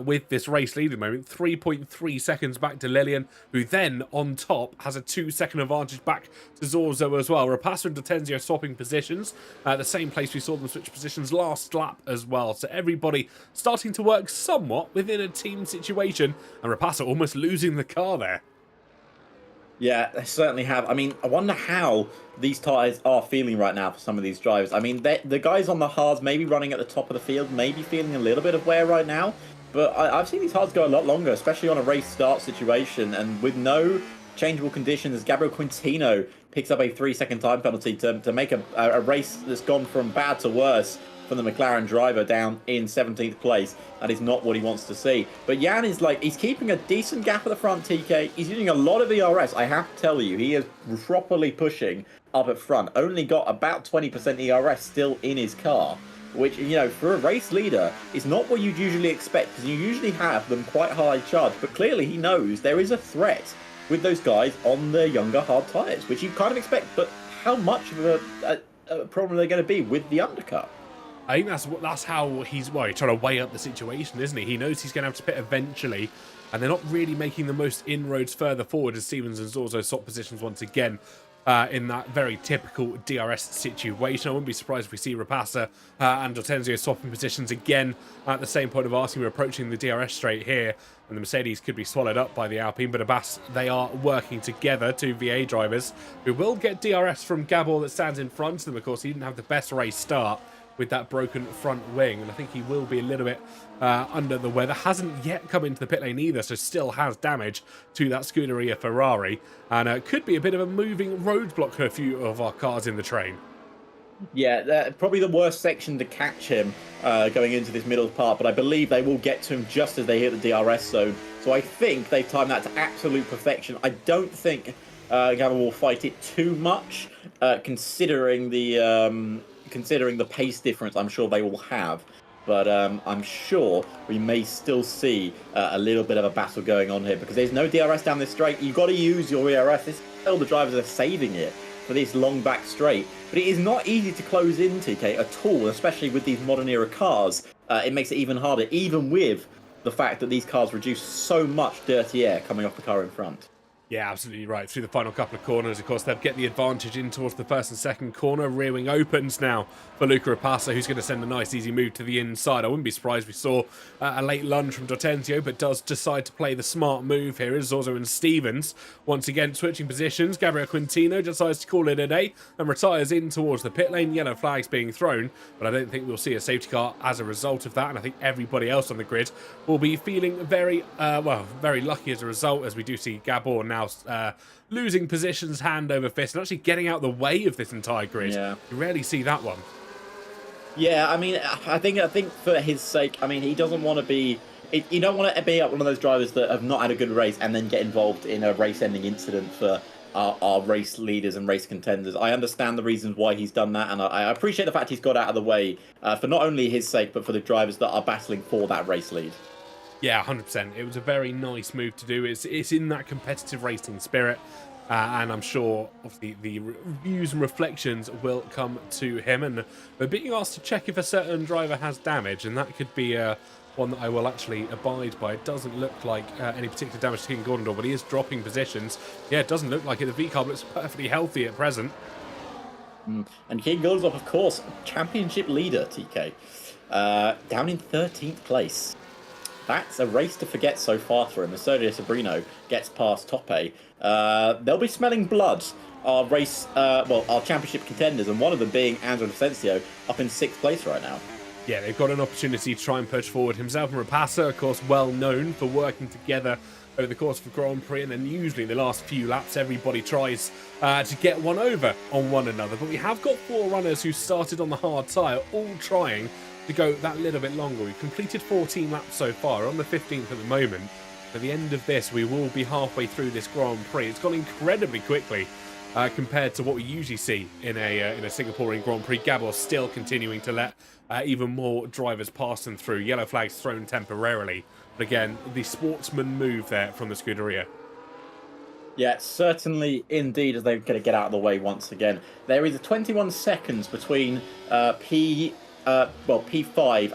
with this race lead at the moment. 3.3 seconds back to Lillian, who then, on top, has a 2-second advantage back to Zorzo as well. Rapassa and D'Ortenzio swapping positions. The same place we saw them switch positions last lap as well. So everybody starting to work somewhat within a team situation. And Rapassa almost losing the car there. Yeah, they certainly have. I mean, I wonder how these tyres are feeling right now for some of these drivers. I mean, the guys on the hards maybe running at the top of the field, maybe feeling a little bit of wear right now. But I've seen these hards go a lot longer, especially on a race start situation. And with no changeable conditions, Gabriel Quintino picks up a 3-second time penalty to make a race that's gone from bad to worse from the McLaren driver down in 17th place. That is not what he wants to see. But Jan is he's keeping a decent gap at the front, TK. He's using a lot of ERS. I have to tell you, he is properly pushing up at front. Only got about 20% ERS still in his car, which, for a race leader, is not what you'd usually expect, because you usually have them quite high charged. But clearly he knows there is a threat with those guys on the younger hard tyres, which you kind of expect. But how much of a problem are they going to be with the undercut? I think that's how he's trying to weigh up the situation, isn't he? He knows he's going to have to pit eventually, and they're not really making the most inroads further forward as Stevens and Zorzo swap positions once again. In that very typical DRS situation. I wouldn't be surprised if we see Rapassa and D'Ortenzio swapping positions again at the same point of asking. We're approaching the DRS straight here, and the Mercedes could be swallowed up by the Alpine, but Abbas, they are working together, 2 VA drivers, who will get DRS from Gabor that stands in front of them. Of course, he didn't have the best race start with that broken front wing, and I think he will be a little bit under the weather. Hasn't yet come into the pit lane either, so still has damage to that Scuderia Ferrari, and could be a bit of a moving roadblock for a few of our cars in the train. Yeah, probably the worst section to catch him going into this middle part, but I believe they will get to him just as they hit the DRS zone. So I think they've timed that to absolute perfection. I don't think Gavin will fight it too much, considering the pace difference I'm sure they will have. But I'm sure we may still see a little bit of a battle going on here, because there's no DRS down this straight. You've got to use your ERS. All the drivers are saving it for this long back straight. But it is not easy to close in, TK, at all, especially with these modern era cars. It makes it even harder, even with the fact that these cars reduce so much dirty air coming off the car in front. Yeah, absolutely right. Through the final couple of corners, of course, they'll get the advantage in towards the first and second corner. Rear wing opens now for Luca Rapassa, who's going to send a nice, easy move to the inside. I wouldn't be surprised we saw a late lunge from Dortenzio, but does decide to play the smart move here as Zorzo and Stevens once again switching positions. Gabriel Quintino decides to call it a day and retires in towards the pit lane. Yellow flags being thrown, but I don't think we'll see a safety car as a result of that, and I think everybody else on the grid will be feeling very, very lucky as a result, as we do see Gabor now losing positions hand over fist and actually getting out the way of this entire grid. Yeah. You rarely see that one. Yeah, I mean, I think for his sake, I mean, he doesn't want to be. You don't want to be one of those drivers that have not had a good race and then get involved in a race-ending incident for our race leaders and race contenders. I understand the reasons why he's done that, and I appreciate the fact he's got out of the way for not only his sake, but for the drivers that are battling for that race lead. Yeah, 100%. It was a very nice move to do. It's in that competitive racing spirit, and I'm sure obviously the reviews and reflections will come to him, and we're being asked to check if a certain driver has damage, and that could be one that I will actually abide by. It doesn't look like any particular damage to King Gordon, but he is dropping positions. Yeah, it doesn't look like it. The V-carb looks perfectly healthy at present. And King Gordon, of course, championship leader, TK, down in 13th place. That's a race to forget so far for him. As Sergio Sabrino gets past Tope, they'll be smelling blood. Our championship contenders, and one of them being Andrew Asensio, up in 6th place right now. Yeah, they've got an opportunity to try and push forward. Himself and Rapassa, of course, well known for working together over the course of the Grand Prix, and then usually in the last few laps, everybody tries to get one over on one another. But we have got 4 runners who started on the hard tyre, all trying to go that little bit longer. We've completed 14 laps so far, on the 15th at the moment. At the end of this, we will be halfway through this Grand Prix. It's gone incredibly quickly compared to what we usually see in a Singaporean Grand Prix. Gabor still continuing to let even more drivers pass them through. Yellow flags thrown temporarily. But again, the sportsman move there from the Scuderia. Yeah, certainly indeed, as they're going to get out of the way once again. There is 21 seconds between P5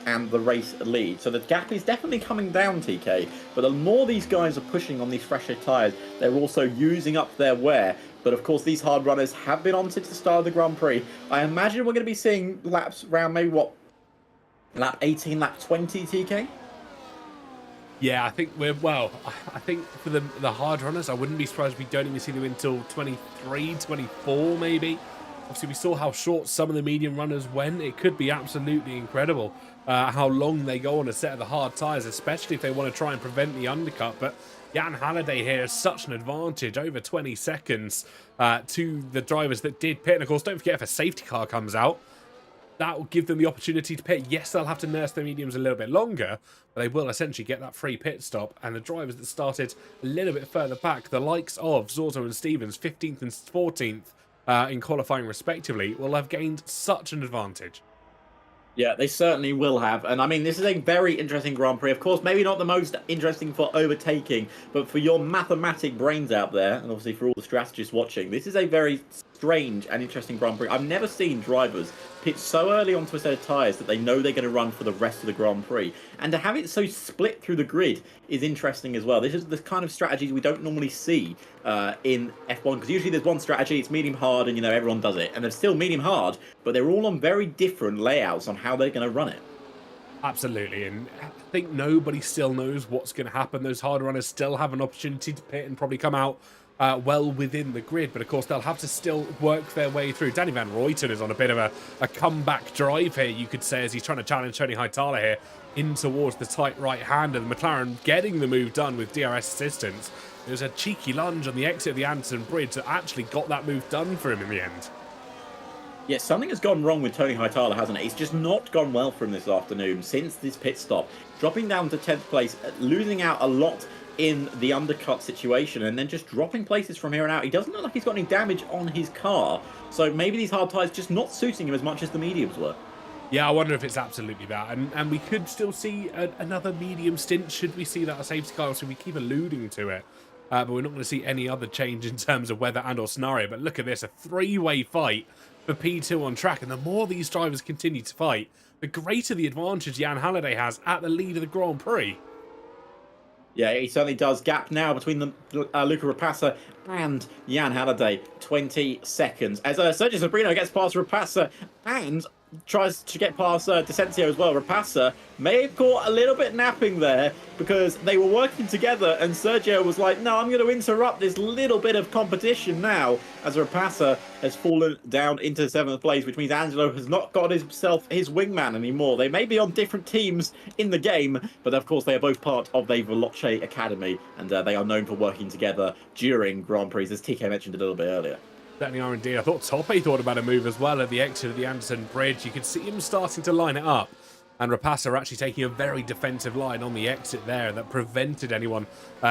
and the race lead. So the gap is definitely coming down, TK. But the more these guys are pushing on these fresher tyres, they're also using up their wear. But of course, these hard runners have been on since the start of the Grand Prix. I imagine we're going to be seeing laps around maybe, lap 18, lap 20, TK? Yeah, I think I think for the hard runners, I wouldn't be surprised if we don't even see them until 23, 24 maybe. Obviously, we saw how short some of the medium runners went. It could be absolutely incredible how long they go on a set of the hard tyres, especially if they want to try and prevent the undercut. But Jan Halliday here has such an advantage, over 20 seconds to the drivers that did pit. And of course, don't forget, if a safety car comes out, that will give them the opportunity to pit. Yes, they'll have to nurse their mediums a little bit longer, but they will essentially get that free pit stop. And the drivers that started a little bit further back, the likes of Zorzo and Stevens, 15th and 14th in qualifying respectively, will have gained such an advantage. Yeah, they certainly will have. And I mean, this is a very interesting Grand Prix. Of course, maybe not the most interesting for overtaking, but for your mathematic brains out there, and obviously for all the strategists watching, this is a very strange and interesting Grand Prix. I've never seen drivers pit so early onto a set of tyres that they know they're going to run for the rest of the Grand Prix. And to have it so split through the grid is interesting as well. This is the kind of strategies we don't normally see in F1, because usually there's one strategy, it's medium hard, and everyone does it. And they're still medium hard, but they're all on very different layouts on how they're going to run it. Absolutely, and I think nobody still knows what's going to happen. Those hard runners still have an opportunity to pit and probably come out well within the grid, but of course they'll have to still work their way through. Danny Van Ruyten is on a bit of a comeback drive here, you could say, as he's trying to challenge Tony Hightower here in towards the tight right hand, and McLaren getting the move done with DRS assistance. It was a cheeky lunge on the exit of the Anderson Bridge that actually got that move done for him in the end. Yeah, something has gone wrong with Tony Hightower, hasn't it? It's just not gone well for him this afternoon since this pit stop. Dropping down to 10th place, losing out a lot in the undercut situation, and then just dropping places from here on out. He doesn't look like he's got any damage on his car, so maybe these hard tyres just not suiting him as much as the mediums were. Yeah, I wonder if it's absolutely that. And we could still see another medium stint should we see that safety car, so we keep alluding to it. But we're not going to see any other change in terms of weather and or scenario. But look at this, a three-way fight for P2 on track. And the more these drivers continue to fight, the greater the advantage Jan Halliday has at the lead of the Grand Prix. Yeah, he certainly does. Gap now between Luca Rapassa and Jan Halliday, 20 seconds. As Sergio Sabrino gets past Rapassa and tries to get past Decencio as well. Rapassa may have caught a little bit napping there because they were working together, and Sergio was like, no, I'm going to interrupt this little bit of competition now, as Rapassa has fallen down into 7th place, which means Angelo has not got himself his wingman anymore. They may be on different teams in the game, but of course they are both part of the Veloce Academy, and they are known for working together during Grand Prix, as TK mentioned a little bit earlier. Certainly are indeed. I thought Toppe thought about a move as well at the exit of the Anderson Bridge. You could see him starting to line it up. And Rapassa actually taking a very defensive line on the exit there that prevented anyone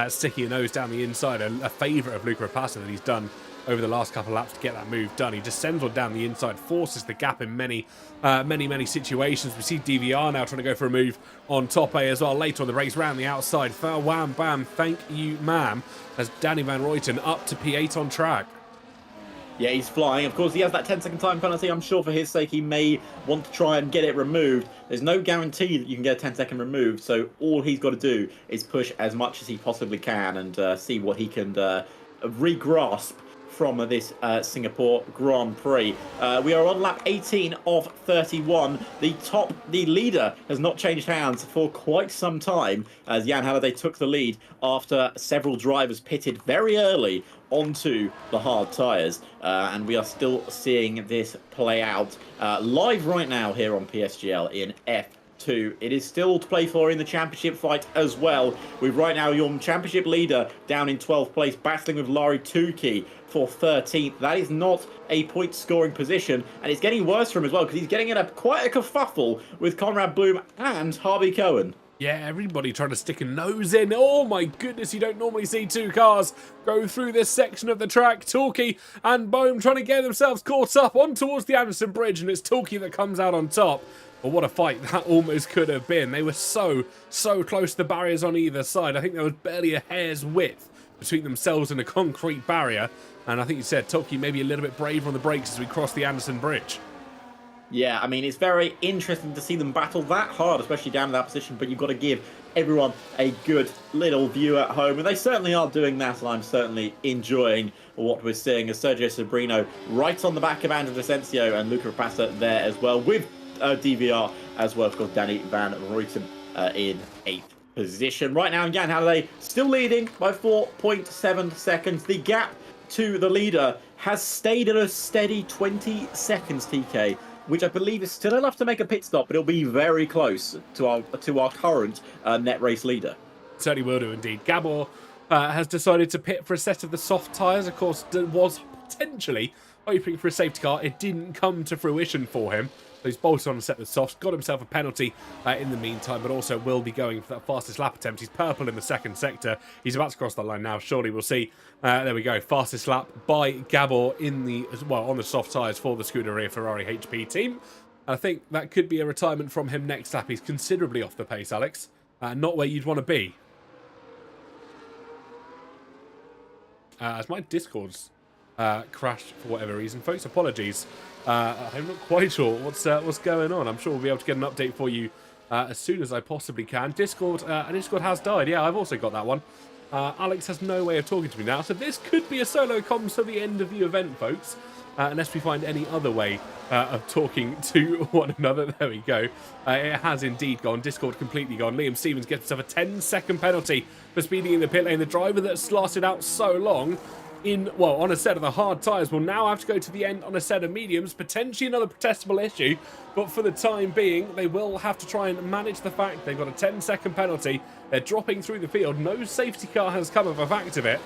sticking a nose down the inside. A favourite of Luca Rapassa that he's done over the last couple of laps to get that move done. He just sends on down the inside, forces the gap in many situations. We see DVR now trying to go for a move on Toppe as well. Later on the race, round the outside. Wham, bam, thank you, ma'am. As Danny Van Ruyten up to P8 on track. Yeah, he's flying. Of course, he has that 10-second time penalty. I'm sure for his sake, he may want to try and get it removed. There's no guarantee that you can get a 10-second removed, so all he's got to do is push as much as he possibly can and see what he can re-grasp from this Singapore Grand Prix. We are on lap 18 of 31. The leader has not changed hands for quite some time, as Jan Halliday took the lead after several drivers pitted very early onto the hard tyres, and we are still seeing this play out live right now here on PSGL in F2. It is still to play for in the championship fight as well, with right now your championship leader down in 12th place, battling with Larry Tukey for 13th. That is not a point scoring position, and it's getting worse for him as well, because he's getting in quite a kerfuffle with Conrad Bloom and Harvey Cohen. Yeah, everybody trying to stick a nose in. Oh my goodness, you don't normally see two cars go through this section of the track. Torquay and Bohm trying to get themselves caught up on towards the Anderson Bridge, and it's Torquay that comes out on top. But what a fight that almost could have been. They were so close to the barriers on either side. I think there was barely a hair's width between themselves and a concrete barrier. And I think you said Torquay maybe a little bit braver on the brakes as we cross the Anderson Bridge. Yeah, I mean, it's very interesting to see them battle that hard, especially down in that position, but you've got to give everyone a good little view at home, and they certainly are doing that, and I'm certainly enjoying what we're seeing as Sergio Sabrino right on the back of Andrew Decencio and Luca Rapassa there as well, with DVR as well, of course, Danny Van Ruyten in 8th position. Right now, Jan Halliday still leading by 4.7 seconds. The gap to the leader has stayed at a steady 20 seconds, TK, which I believe is still enough to make a pit stop, but it'll be very close to our current net race leader. Certainly will do indeed. Gabor has decided to pit for a set of the soft tyres. Of course, was potentially hoping for a safety car. It didn't come to fruition for him. So he's bolted on a set of softs, got himself a penalty in the meantime, but also will be going for that fastest lap attempt. He's purple in the second sector. He's about to cross that line now. Surely we'll see. There we go. Fastest lap by Gabor in the on the soft tyres for the Scuderia Ferrari HP team. I think that could be a retirement from him next lap. He's considerably off the pace, Alex. Not where you'd want to be. As my Discord's crashed for whatever reason, folks, apologies. I'm not quite sure what's going on. I'm sure we'll be able to get an update for you as soon as I possibly can. Discord has died. Yeah, I've also got that one. Alex has no way of talking to me now, so this could be a solo comms to the end of the event, folks. Unless we find any other way of talking to one another. There we go. It has indeed gone. Discord completely gone. Liam Stevens gets himself a 10-second penalty for speeding in the pit lane. The driver that's lasted out so long on a set of the hard tyres will now have to go to the end on a set of mediums, potentially another protestable issue, but for the time being, they will have to try and manage the fact they've got a 10-second penalty. They're dropping through the field. No safety car has come of a fact of it,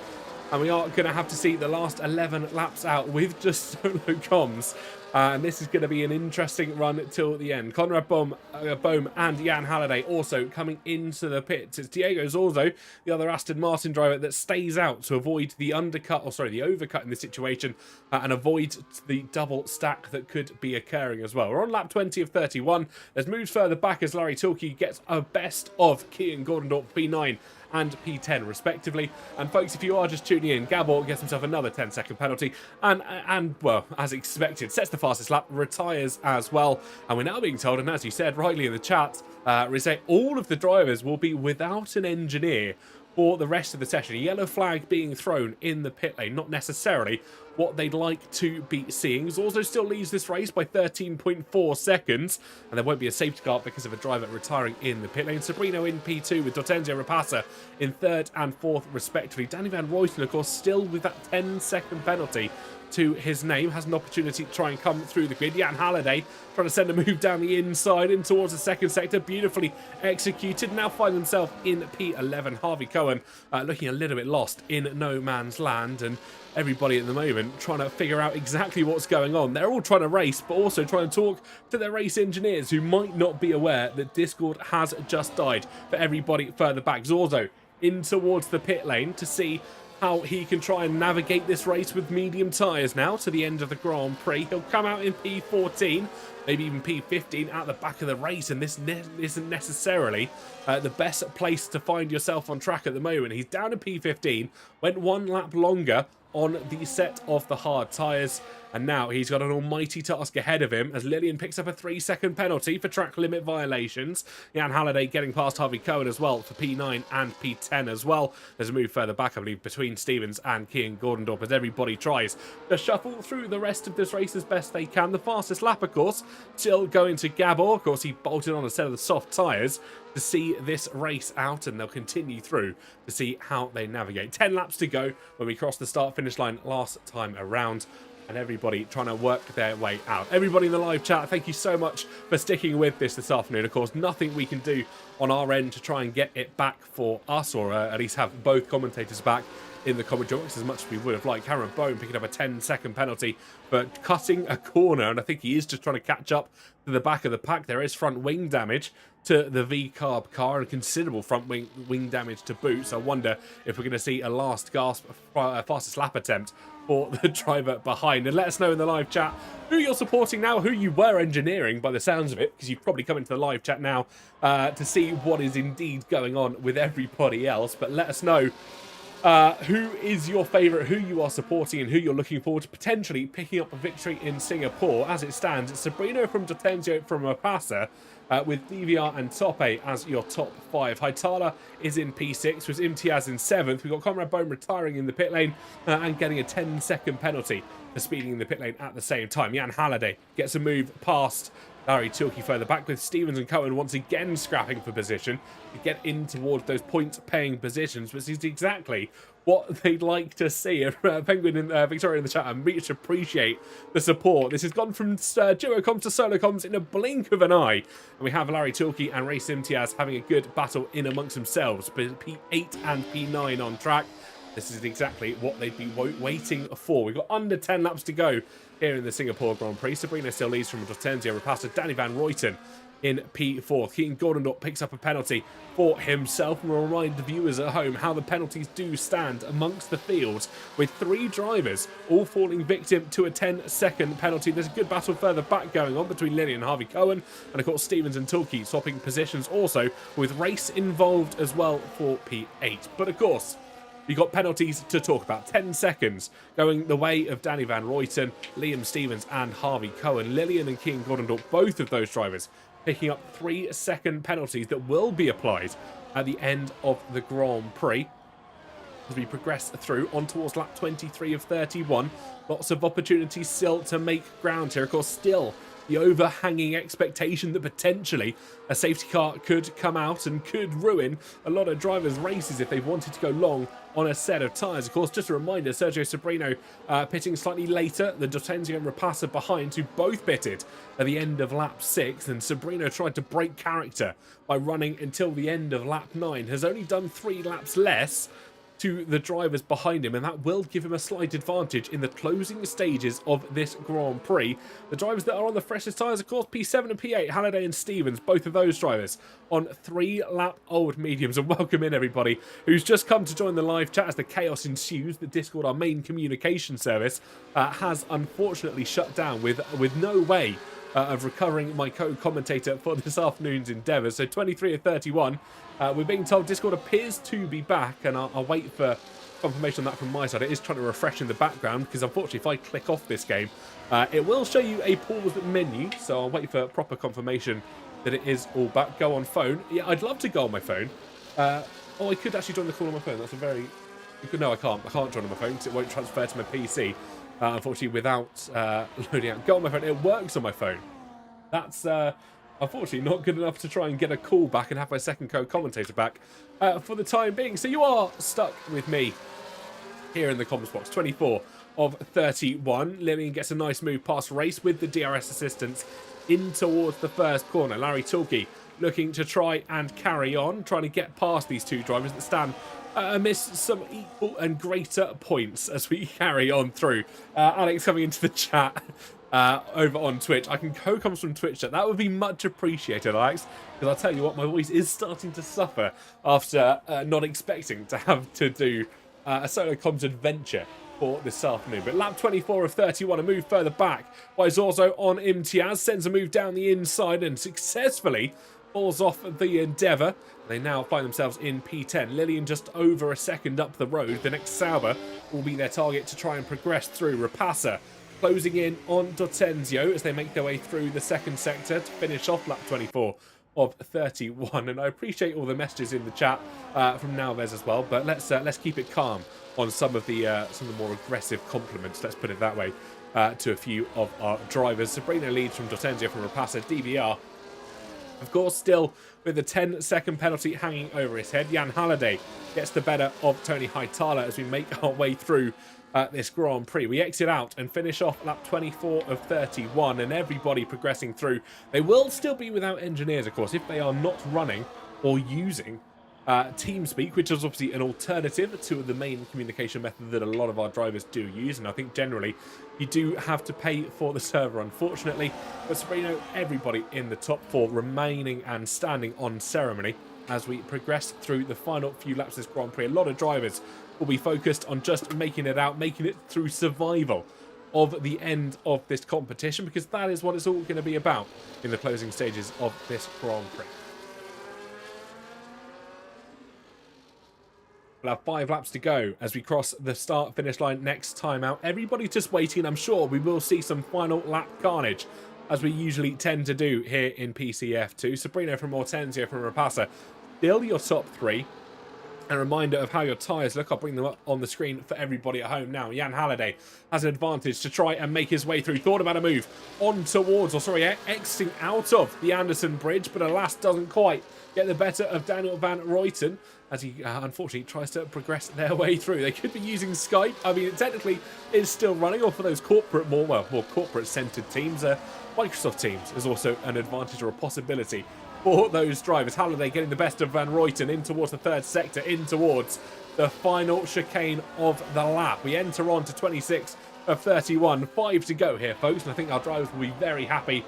and we are going to have to see the last 11 laps out with just solo comms. And this is going to be an interesting run till the end. Conrad Bohm and Jan Halliday also coming into the pits. It's Diego Zorzo, the other Aston Martin driver, that stays out to avoid the the overcut in this situation and avoid the double stack that could be occurring as well. We're on lap 20 of 31. There's moves further back as Larry Tilke gets a best of Kian Gordendorp P9 and P10 respectively. And folks, if you are just tuning in, Gabor gets himself another 10-second penalty and well, as expected, sets the fastest lap, retires as well. And we're now being told, and as you said rightly in the chat, Rizet, all of the drivers will be without an engineer for the rest of the session. A yellow flag being thrown in the pit lane, not necessarily what they'd like to be seeing. Zorzo still leads this race by 13.4 seconds, and there won't be a safety car because of a driver retiring in the pit lane. Sabrino in P2 with Dortenzio Rapassa in 3rd and 4th respectively. Danny Van Ruyten, of course, still with that 10-second penalty to his name, has an opportunity to try and come through the grid. Jan Halliday trying to send a move down the inside in towards the second sector, beautifully executed. Now find himself in P11. Harvey Cohen looking a little bit lost in no man's land, and everybody at the moment trying to figure out exactly what's going on. They're all trying to race, but also trying to talk to their race engineers who might not be aware that Discord has just died. For everybody further back, Zorzo in towards the pit lane to see how he can try and navigate this race with medium tyres now to the end of the Grand Prix. He'll come out in P14, maybe even P15 at the back of the race, and this isn't necessarily the best place to find yourself on track at the moment. He's down in P15, went one lap longer on the set of the hard tyres, and now he's got an almighty task ahead of him as Lillian picks up a 3-second penalty for track limit violations. Jan Halliday getting past Harvey Cohen as well for P9 and P10 as well. There's a move further back, I believe, between Stevens and Kian Gordendorp as everybody tries to shuffle through the rest of this race as best they can. The fastest lap, of course, still going to Gabor. Of course, he bolted on a set of the soft tyres to see this race out, and they'll continue through to see how they navigate. 10 laps to go when we cross the start-finish line last time around, and everybody trying to work their way out. Everybody in the live chat, thank you so much for sticking with this afternoon. Of course, nothing we can do on our end to try and get it back for us, or at least have both commentators back in the commentary box as much as we would have liked. Cameron Bone picking up a 10-second penalty for cutting a corner, and I think he is just trying to catch up to the back of the pack. There is front wing damage to the V-carb car and considerable front wing damage to boot, so I wonder if we're going to see a last gasp fastest lap attempt for the driver behind. And let us know in the live chat who you're supporting now, who you were engineering by the sounds of it, because you've probably come into the live chat now to see what is indeed going on with everybody else. But let us know who is your favourite, who you are supporting, and who you're looking forward to potentially picking up a victory in Singapore. As it stands, it's Sabrino from Dortenzio from Rapassa, with DVR and Tope as your top 5. Haitala is in P6, with Imtiaz in 7th. We've got Conrad Bone retiring in the pit lane and getting a 10-second penalty for speeding in the pit lane at the same time. Jan Halliday gets a move past Larry Tilke further back, with Stevens and Cohen once again scrapping for position to get in towards those point-paying positions, which is exactly what they'd like to see. Penguin and Victoria in the chat, I much appreciate the support. This has gone from duo comms to solo comms in a blink of an eye, and we have Larry Tilke and Ray Imtiaz having a good battle in amongst themselves. P8 and P9 on track. This is exactly what they'd be waiting for. We've got under 10 laps to go here in the Singapore Grand Prix. Sabrina still leads from Dortenzio Rapassa. Danny Van Ruyten in P4. Kian Gordendorp picks up a penalty for himself, and we'll remind the viewers at home how the penalties do stand amongst the fields, with 3 drivers all falling victim to a 10-second penalty. There's a good battle further back going on between Lillian and Harvey Cohen, and of course Stevens and Tilke swapping positions also, with race involved as well for P8. But of course, we got penalties to talk about. 10 seconds going the way of Danny Van Ruyten, Liam Stevens and Harvey Cohen. Lillian and Kian Gordendorp, both of those drivers, picking up 3-second penalties that will be applied at the end of the Grand Prix. As we progress through on towards lap 23 of 31, lots of opportunities still to make ground here. Of course, still the overhanging expectation that potentially a safety car could come out and could ruin a lot of drivers' races if they wanted to go long on a set of tyres. Of course, just a reminder, Sergio Sobrino pitting slightly later, the Dortenzio and Rapasa behind, who both pitted at the end of lap 6, and Sobrino tried to break character by running until the end of lap 9, has only done 3 laps less to the drivers behind him, and that will give him a slight advantage in the closing stages of this Grand Prix. The drivers that are on the freshest tyres, of course, P7 and P8, Halliday and Stevens, both of those drivers on 3-lap-old mediums. And welcome in everybody who's just come to join the live chat as the chaos ensues. The Discord, our main communication service, has unfortunately shut down with no way of recovering my co-commentator for this afternoon's endeavours. So 23 of 31. We're being told Discord appears to be back, and I'll wait for confirmation on that from my side. It is trying to refresh in the background, because unfortunately if I click off this game, it will show you a pause menu, so I'll wait for proper confirmation that it is all back. Go on phone. Yeah, I'd love to go on my phone. Oh, I could actually join the call on my phone. That's a very... No, I can't. I can't join on my phone because it won't transfer to my PC. Unfortunately, without loading out. Go on my phone. It works on my phone. That's unfortunately not good enough to try and get a call back and have my second co-commentator back for the time being. So you are stuck with me here in the comments box. 24 of 31. Lillian gets a nice move past Race with the DRS assistance in towards the first corner. Larry Tulke looking to try and carry on, trying to get past these two drivers that stand amidst some equal and greater points as we carry on through. Alex coming into the chat over on Twitch. I can co-coms from Twitch chat. That would be much appreciated, Alex, because I'll tell you what, my voice is starting to suffer after not expecting to have to do a solo comms adventure for this afternoon. But lap 24 of 31, a move further back by Zorzo on Imtiaz, sends a move down the inside and successfully falls off the endeavour. They now find themselves in P10. Lillian just over a second up the road. The next Sauber will be their target to try and progress through. Rapasa closing in on Dortenzio as they make their way through the second sector to finish off lap 24 of 31. And I appreciate all the messages in the chat from Nalvez as well, but let's keep it calm on some of the more aggressive compliments, let's put it that way, to a few of our drivers. Sabrina leads from Dortenzio from Rapasa. DVR, of course, still with the 10-second penalty hanging over his head. Jan Halliday gets the better of Tony Hightower as we make our way through this Grand Prix. We exit out and finish off lap 24 of 31, and everybody progressing through. They will still be without engineers, of course, if they are not running or using TeamSpeak, which is obviously an alternative to the main communication method that a lot of our drivers do use. And I think generally you do have to pay for the server, unfortunately. But Sabrino, everybody in the top 4 remaining and standing on ceremony as we progress through the final few laps of this Grand Prix. A lot of drivers will be focused on just making it out, making it through survival of the end of this competition, because that is what it's all going to be about in the closing stages of this Grand Prix. We'll have 5 laps to go as we cross the start-finish line next time out. Everybody just waiting. I'm sure we will see some final lap carnage, as we usually tend to do here in PCF2. Sabrina from Hortenzio from Rapasa, still your top 3. A reminder of how your tyres look. I'll bring them up on the screen for everybody at home now. Jan Halliday has an advantage to try and make his way through. Thought about a move on towards, exiting out of the Anderson Bridge, but alas doesn't quite get the better of Daniel Van Ruyten as he unfortunately tries to progress their way through. They could be using Skype. I mean, it technically is still running, or for those corporate, more corporate-centered teams. Microsoft Teams is also an advantage or a possibility for those drivers. Halliday getting the best of Van Ruyten in towards the third sector, in towards the final chicane of the lap. We enter on to 26 of 31. 5 to go here, folks, and I think our drivers will be very happy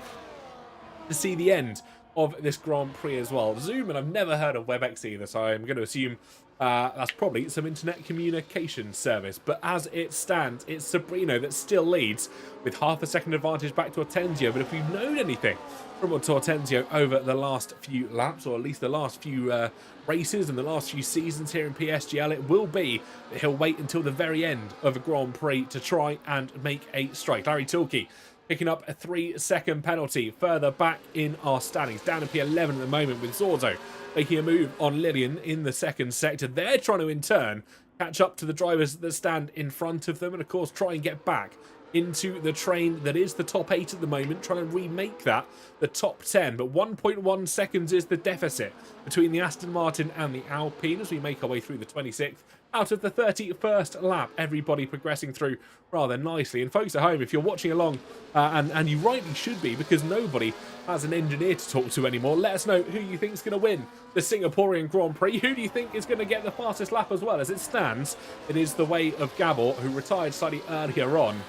to see the end of this Grand Prix as well. Zoom, and I've never heard of WebEx either, so I'm going to assume that's probably some internet communication service. But as it stands, it's Sabrino that still leads with half a second advantage back to Hortenzio. But if we've known anything from Hortenzio over the last few laps, or at least the last few races and the last few seasons here in PSGL, it will be that he'll wait until the very end of a Grand Prix to try and make a strike. Larry Tulke picking up a 3-second penalty further back in our standings, down in P11 at the moment, with Zorzo making a move on Lillian in the second sector. They're trying to in turn catch up to the drivers that stand in front of them, and of course try and get back into the train that is the top 8 at the moment, trying to remake that the top 10. But 1.1 seconds is the deficit between the Aston Martin and the Alpine as we make our way through the 26th. Out of the 31st lap, everybody progressing through rather nicely. And folks at home, if you're watching along, and you rightly should be, because nobody has an engineer to talk to anymore, let us know who you think is going to win the Singaporean Grand Prix. Who do you think is going to get the fastest lap as well? As it stands, it is the way of Gabor, who retired slightly earlier on.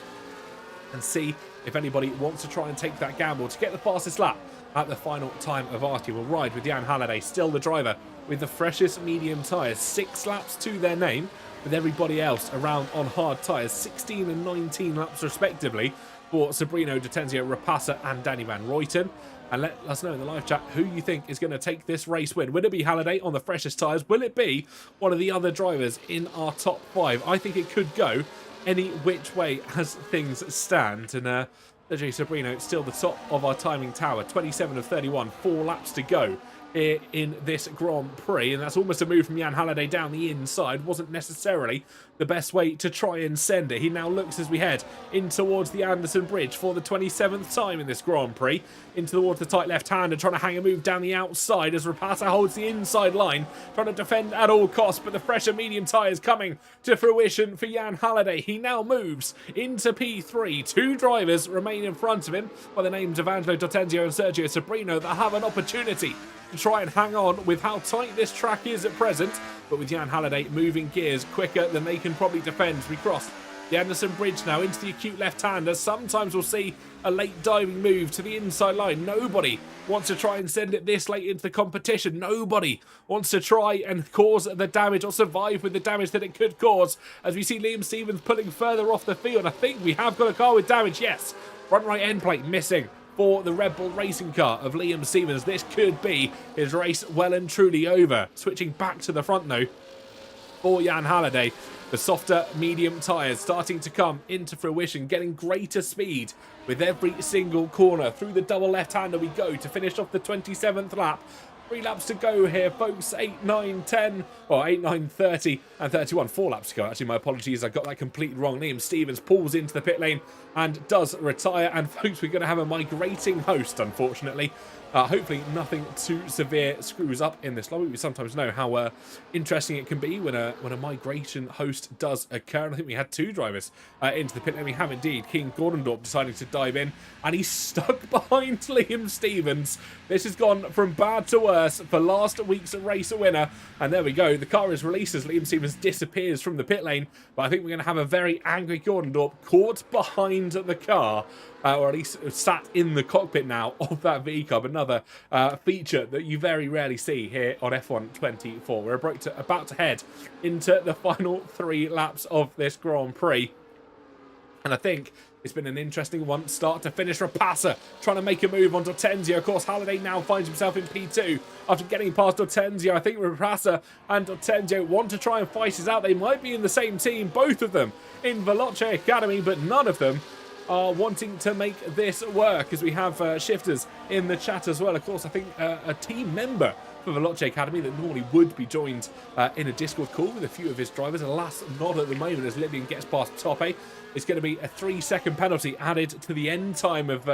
And see if anybody wants to try and take that gamble to get the fastest lap at the final time of Artie. Will ride with Jan Halliday, still the driver with the freshest medium tyres. 6 laps to their name, with everybody else around on hard tyres. 16 and 19 laps respectively for Sabrino, Detenzio, Rapassa and Danny Van Ruyten. And let us know in the live chat who you think is going to take this race win. Will it be Halliday on the freshest tyres? Will it be one of the other drivers in our top 5? I think it could go any which way as things stand. And Sergio Sabrino still the top of our timing tower. 27 of 31, 4 laps to go here in this Grand Prix, and that's almost a move from Jan Halliday down the inside. Wasn't necessarily the best way to try and send it. He now looks as we head in towards the Anderson Bridge for the 27th time in this Grand Prix, in towards the tight left-hander, trying to hang a move down the outside as Rapassa holds the inside line, trying to defend at all costs, but the fresher medium tyres coming to fruition for Jan Halliday. He now moves into P3. 2 drivers remain in front of him by the names of Angelo Dortenzio and Sergio Sabrino that have an opportunity to try and hang on with how tight this track is at present, but with Jan Halliday moving gears quicker than they can probably defend. We cross the Anderson Bridge now into the acute left-hander. Sometimes we'll see a late diving move to the inside line. Nobody wants to try and send it this late into the competition. Nobody wants to try and cause the damage or survive with the damage that it could cause, as we see Liam Stevens pulling further off the field. I think we have got a car with damage, yes. Front right end plate missing for the Red Bull racing car of Liam Stevens. This could be his race well and truly over. Switching back to the front now for Jan Halliday. The softer medium tyres starting to come into fruition, getting greater speed with every single corner. Through the double left-hander we go to finish off the 27th lap. 3 laps to go here, folks. 8, 9, 10, or 8, 9, 30 and 31. 4 laps to go, actually. My apologies. I got that completely wrong. Liam Stevens pulls into the pit lane and does retire. And, folks, we're going to have a migrating host, unfortunately. Hopefully nothing too severe screws up in this lobby. We sometimes know how interesting it can be when a migration host does occur. And I think we had 2 drivers into the pit lane. We have indeed. King Gordondorp deciding to dive in, and he's stuck behind Liam Stevens. This has gone from bad to worse for last week's race winner. And there we go. The car is released as Liam Stevens disappears from the pit lane. But I think we're going to have a very angry Gordondorp caught behind the car. Or at least sat in the cockpit now of that V-Cub. Another feature that you very rarely see here on F1 24. We're about to head into the final 3 laps of this Grand Prix. And I think it's been an interesting one, start to finish. Rapassa trying to make a move on Dortenzio. Of course, Halliday now finds himself in P2 after getting past Dortenzio. I think Rapassa and Dortenzio want to try and fight it out. They might be in the same team, both of them in Veloce Academy, but none of them are wanting to make this work, as we have shifters in the chat as well. Of course, I think a team member for Veloce Academy that normally would be joined in a Discord call with a few of his drivers. Alas, not at the moment, as Libyan gets past Tope. It's going to be a 3-second penalty added to the end time of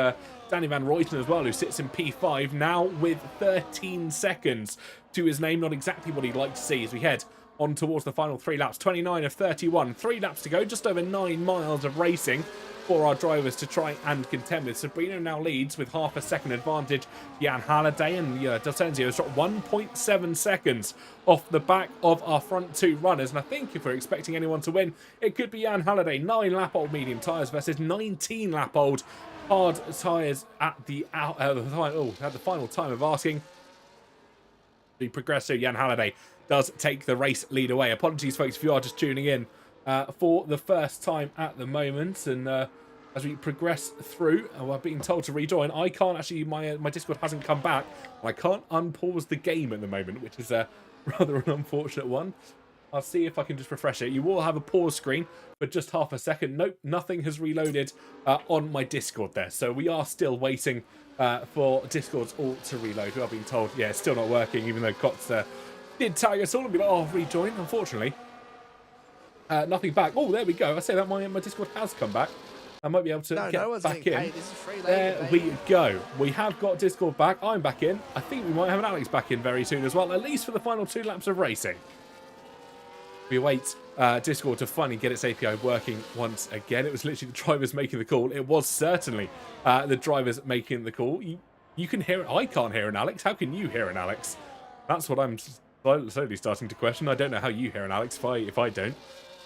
Danny Van Ruyten as well, who sits in P5 now with 13 seconds to his name. Not exactly what he'd like to see as we head on towards the final 3 laps. 29 of 31, 3 laps to go, just over 9 miles of racing for our drivers to try and contend with. Sabrino now leads with half a second advantage. Jan Halliday and Dortenzio has dropped 1.7 seconds off the back of our front 2 runners. And I think if we're expecting anyone to win, it could be Jan Halliday. 9-lap-old medium tyres versus 19-lap-old hard tyres at the final time of asking. The progressive Jan Halliday does take the race lead away. Apologies, folks, if you are just tuning in for the first time at the moment. And as we progress through, we're being told to rejoin. I can't actually, my Discord hasn't come back. I can't unpause the game at the moment, which is rather an unfortunate one. I'll see if I can just refresh it. You will have a pause screen for just half a second. Nope, nothing has reloaded on my Discord there. So we are still waiting for Discord's all to reload. We are being told, yeah, it's still not working, even though Cots did tag us all and be like, oh, rejoin. Unfortunately, nothing back. Oh, there we go. I say that my Discord has come back. I might be able to No, get no one's back getting in. paid. This is free labor, There baby. we go. We have got Discord back. I'm back in. I think we might have an Alex back in very soon as well, at least for the final 2 laps of racing. We await Discord to finally get its API working once again. It was literally the drivers making the call. It was certainly the drivers making the call. You can hear it. I can't hear an Alex. How can you hear an Alex? That's what I'm slowly starting to question. I don't know how you hear an Alex if I don't.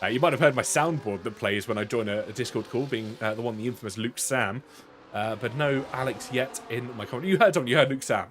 You might have heard my soundboard that plays when I join a Discord call, being the infamous Luke Sam. But no Alex yet in my comment. You heard something. You heard Luke Sam.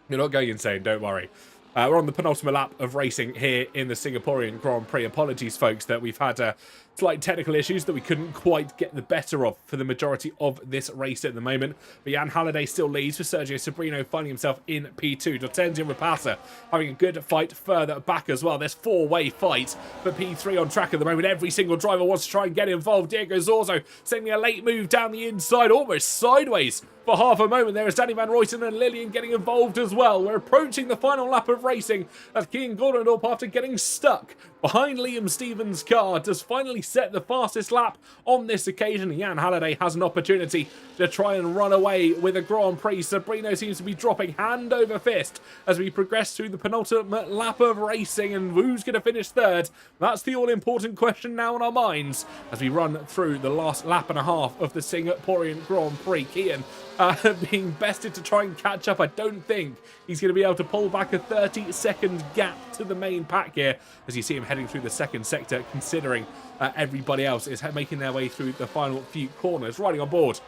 You're not going insane, don't worry. We're on the penultimate lap of racing here in the Singaporean Grand Prix. Apologies, folks, that we've had slight technical issues that we couldn't quite get the better of for the majority of this race at the moment. But Jan Halliday still leads, with Sergio Sobrino finding himself in P2. D'Ortenzio and Rapasa having a good fight further back as well. There's 4-way fight for P3 on track at the moment. Every single driver wants to try and get involved. Diego Zorzo sending a late move down the inside, almost sideways. For half a moment, there is Danny Van Ruyten and Lillian getting involved as well. We're approaching the final lap of racing as Kean Gordendorp, after getting stuck behind Liam Stevens' car, does finally set the fastest lap on this occasion. Jan Halliday has an opportunity to try and run away with a Grand Prix. Sobrino seems to be dropping hand over fist as we progress through the penultimate lap of racing, and who's going to finish third? That's the all-important question now on our minds as we run through the last lap and a half of the Singaporean Grand Prix. Kian being bested to try and catch up. I don't think he's going to be able to pull back a 30-second gap to the main pack here as you see him heading through the second sector, considering everybody else is making their way through the final few corners. Riding on board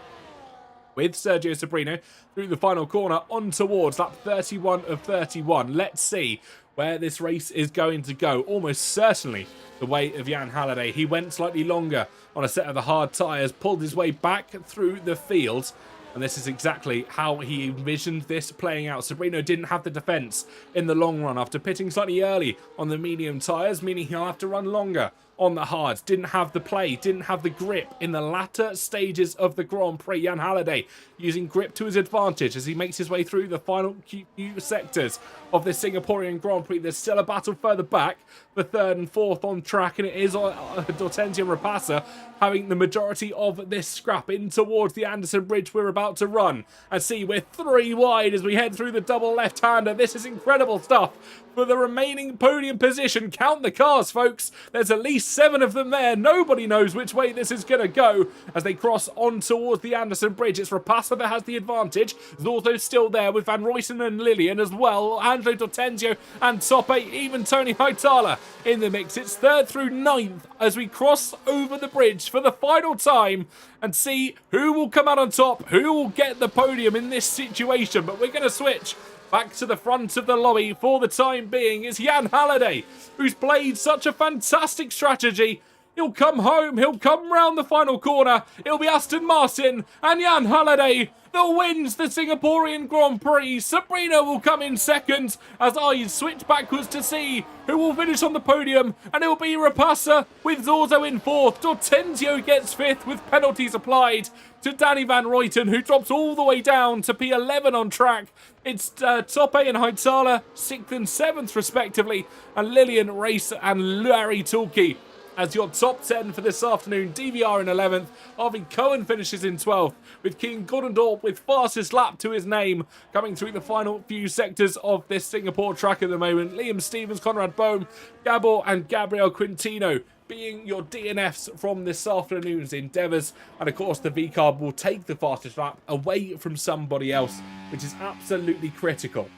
with Sergio Sobrino through the final corner on towards lap 31 of 31. Let's see where this race is going to go. Almost certainly the way of Jan Halliday. He went slightly longer on a set of the hard tyres, pulled his way back through the field, and this is exactly how he envisioned this playing out. Sobrino didn't have the defence in the long run after pitting slightly early on the medium tyres, meaning he'll have to run longer on the hards. Didn't have the play, didn't have the grip in the latter stages of the Grand Prix. Jan Halliday using grip to his advantage as he makes his way through the final few sectors of this Singaporean Grand Prix. There's still a battle further back for third and fourth on track, and it is D'Ortenzio and Rapasa having the majority of this scrap in towards the Anderson Bridge we're about to run. And see, we're 3 wide as we head through the double left-hander. This is incredible stuff for the remaining podium position. Count the cars, folks. There's at least 7 of them there. Nobody knows which way this is going to go as they cross on towards the Anderson Bridge. It's Rapasa that has the advantage. Zorzo's still there with Van Ruyten and Lillian as well. Angelo D'Ortenzio and Tope, even Tony Hightaler in the mix. It's 3rd through 9th as we cross over the bridge for the final time and see who will come out on top, who will get the podium in this situation. But we're going to switch back to the front of the lobby for the time being. It's Jan Halliday, who's played such a fantastic strategy. He'll come home, he'll come round the final corner. It'll be Aston Martin and Jan Halliday that wins the Singaporean Grand Prix. Sobrino will come in second as I switch backwards to see who will finish on the podium, and it will be Rapasa with Zorzo in 4th. D'Ortenzio gets 5th with penalties applied to Danny Van Ruyten, who drops all the way down to P11 on track. It's Tope and Hightaler 6th and 7th respectively, and Lillian Race and Larry Tulke as your top 10 for this afternoon. DVR in 11th. Harvey Cohen finishes in 12th, with King Gordendorp with fastest lap to his name coming through the final few sectors of this Singapore track at the moment. Liam Stevens, Conrad Bohm, Gabor and Gabriel Quintino being your DNFs from this afternoon's endeavours. And of course the V-Carb will take the fastest lap away from somebody else, which is absolutely critical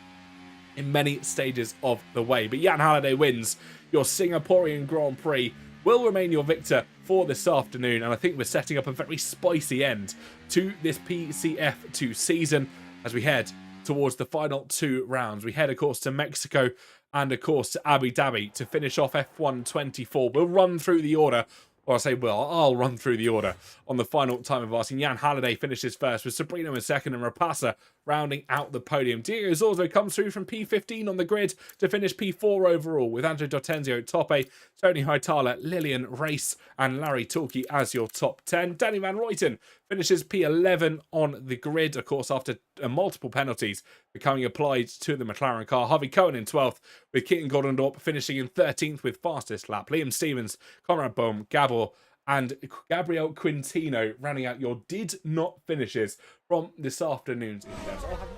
in many stages of the way. But Jan Halliday wins your Singaporean Grand Prix, will remain your victor for this afternoon, and I think we're setting up a very spicy end to this PCF2 season as we head towards the final 2 rounds. We head, of course, to Mexico and, of course, to Abu Dhabi to finish off F1 24. We'll run through the order, or I'll run through the order on the final time of asking. Jan Halliday finishes first, with Sobrino in second and Rapasa rounding out the podium. Diego Zorzo comes through from P15 on the grid to finish P4 overall, with Angelo D'Ortenzio, Tope, Tony Hightaler, Lillian Race and Larry Tulke as your top 10. Danny Van Ruyten finishes P11 on the grid, of course, after multiple penalties becoming applied to the McLaren car. Harvey Cohen in 12th, with Keaton Gordendorp finishing in 13th with fastest lap. Liam Stevens, Conrad Bohm, Gabor and Gabriel Quintino rounding out your did not finishes from this afternoon's index. I'll have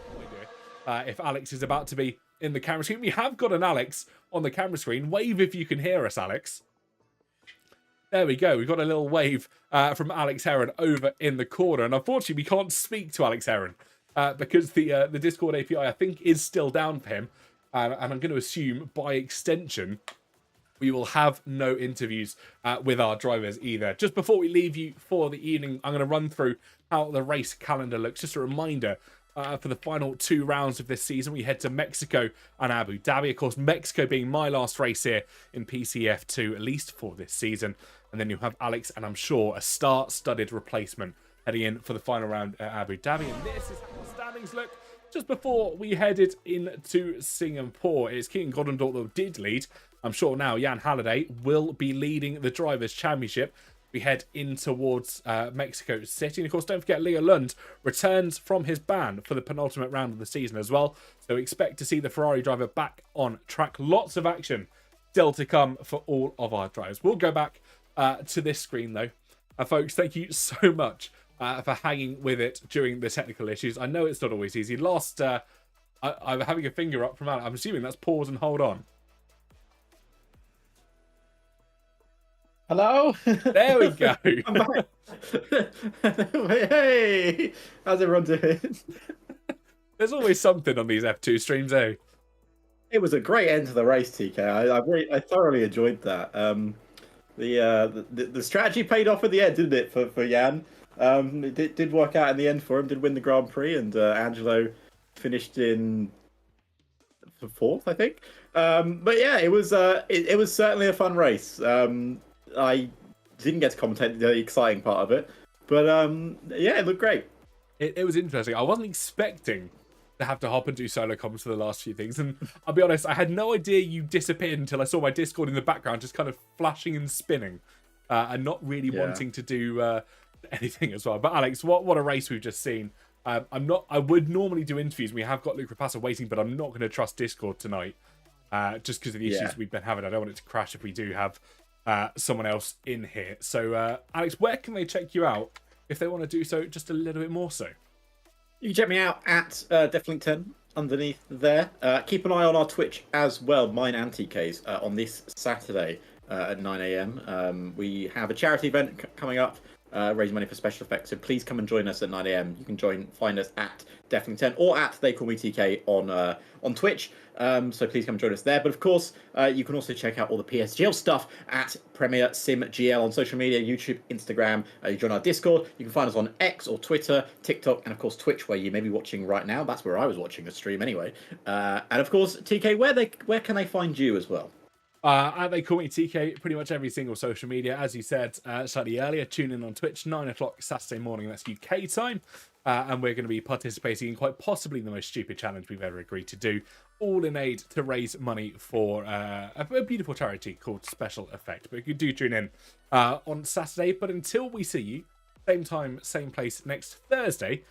no idea if Alex is about to be in the camera screen. We have got an Alex on the camera screen. Wave if you can hear us, Alex. There we go. We've got a little wave from Alex Heron over in the corner. And unfortunately, we can't speak to Alex Heron because the Discord API, I think, is still down for him. And I'm going to assume, by extension, we will have no interviews with our drivers either. Just before we leave you for the evening, I'm going to run through how the race calendar looks. Just a reminder, for the final 2 rounds of this season, we head to Mexico and Abu Dhabi. Of course, Mexico being my last race here in PCF2, at least for this season. And then you'll have Alex, and I'm sure a star-studded replacement heading in for the final round at Abu Dhabi. And this is how the standings look. Just before we headed into Singapore, it's Keaton Goddendorp that did lead. I'm sure now Jan Halliday will be leading the Drivers' Championship. We head in towards Mexico City. And of course, don't forget, Leo Lund returns from his ban for the penultimate round of the season as well. So expect to see the Ferrari driver back on track. Lots of action still to come for all of our drivers. We'll go back to this screen though. Folks, thank you so much for hanging with it during the technical issues. I know it's not always easy. I'm having a finger up from Alex. I'm assuming that's pause and hold on. Hello? There we go. I'm back. Hey, how's everyone doing? There's always something on these F2 streams, eh? It was a great end to the race, TK. I thoroughly enjoyed that. The strategy paid off at the end, didn't it, for Jan? It did work out in the end for him. Did win the Grand Prix, and Angelo finished in 4th, I think. But yeah, it was certainly a fun race. I didn't get to commentate the exciting part of it, but yeah, it looked great. It was interesting. I wasn't expecting to have to hop and do solo comms for the last few things, and I'll be honest, I had no idea you disappeared until I saw my Discord in the background just kind of flashing and spinning, and not really wanting to do anything as well. But Alex, what a race we've just seen. I would normally do interviews. We have got Luke Rapassa waiting, but I'm not going to trust Discord tonight, just because of the issues we've been having. I don't want it to crash if we do have someone else in here. So, Alex, where can they check you out if they want to do so just a little bit more so? You can check me out at Deflink10 underneath there. Keep an eye on our Twitch as well, mine and TK's, on this Saturday at 9 AM. We have a charity event coming up, raising money for special effects. So please come and join us at 9 AM. You can find us at Deflink10 or at They Call Me TK on Twitch. So please come and join us there. But of course, you can also check out all the PSGL stuff at Premier Sim GL on social media, YouTube, Instagram. You join our Discord. You can find us on X or Twitter, TikTok, and of course Twitch, where you may be watching right now. That's where I was watching the stream anyway. And of course, TK, where can they find you as well? They call me TK, pretty much every single social media. As you said slightly earlier, tune in on Twitch, 9 o'clock Saturday morning, that's UK time. And we're going to be participating in quite possibly the most stupid challenge we've ever agreed to do, all in aid to raise money for a beautiful charity called Special Effect. But you do tune in on Saturday. But until we see you, same time, same place next Thursday,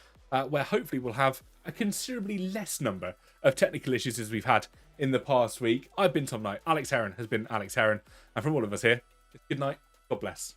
where hopefully we'll have a considerably less number of technical issues as we've had in the past week. I've been Tom Knight. Alex Heron has been Alex Heron. And from all of us here, good night. God bless.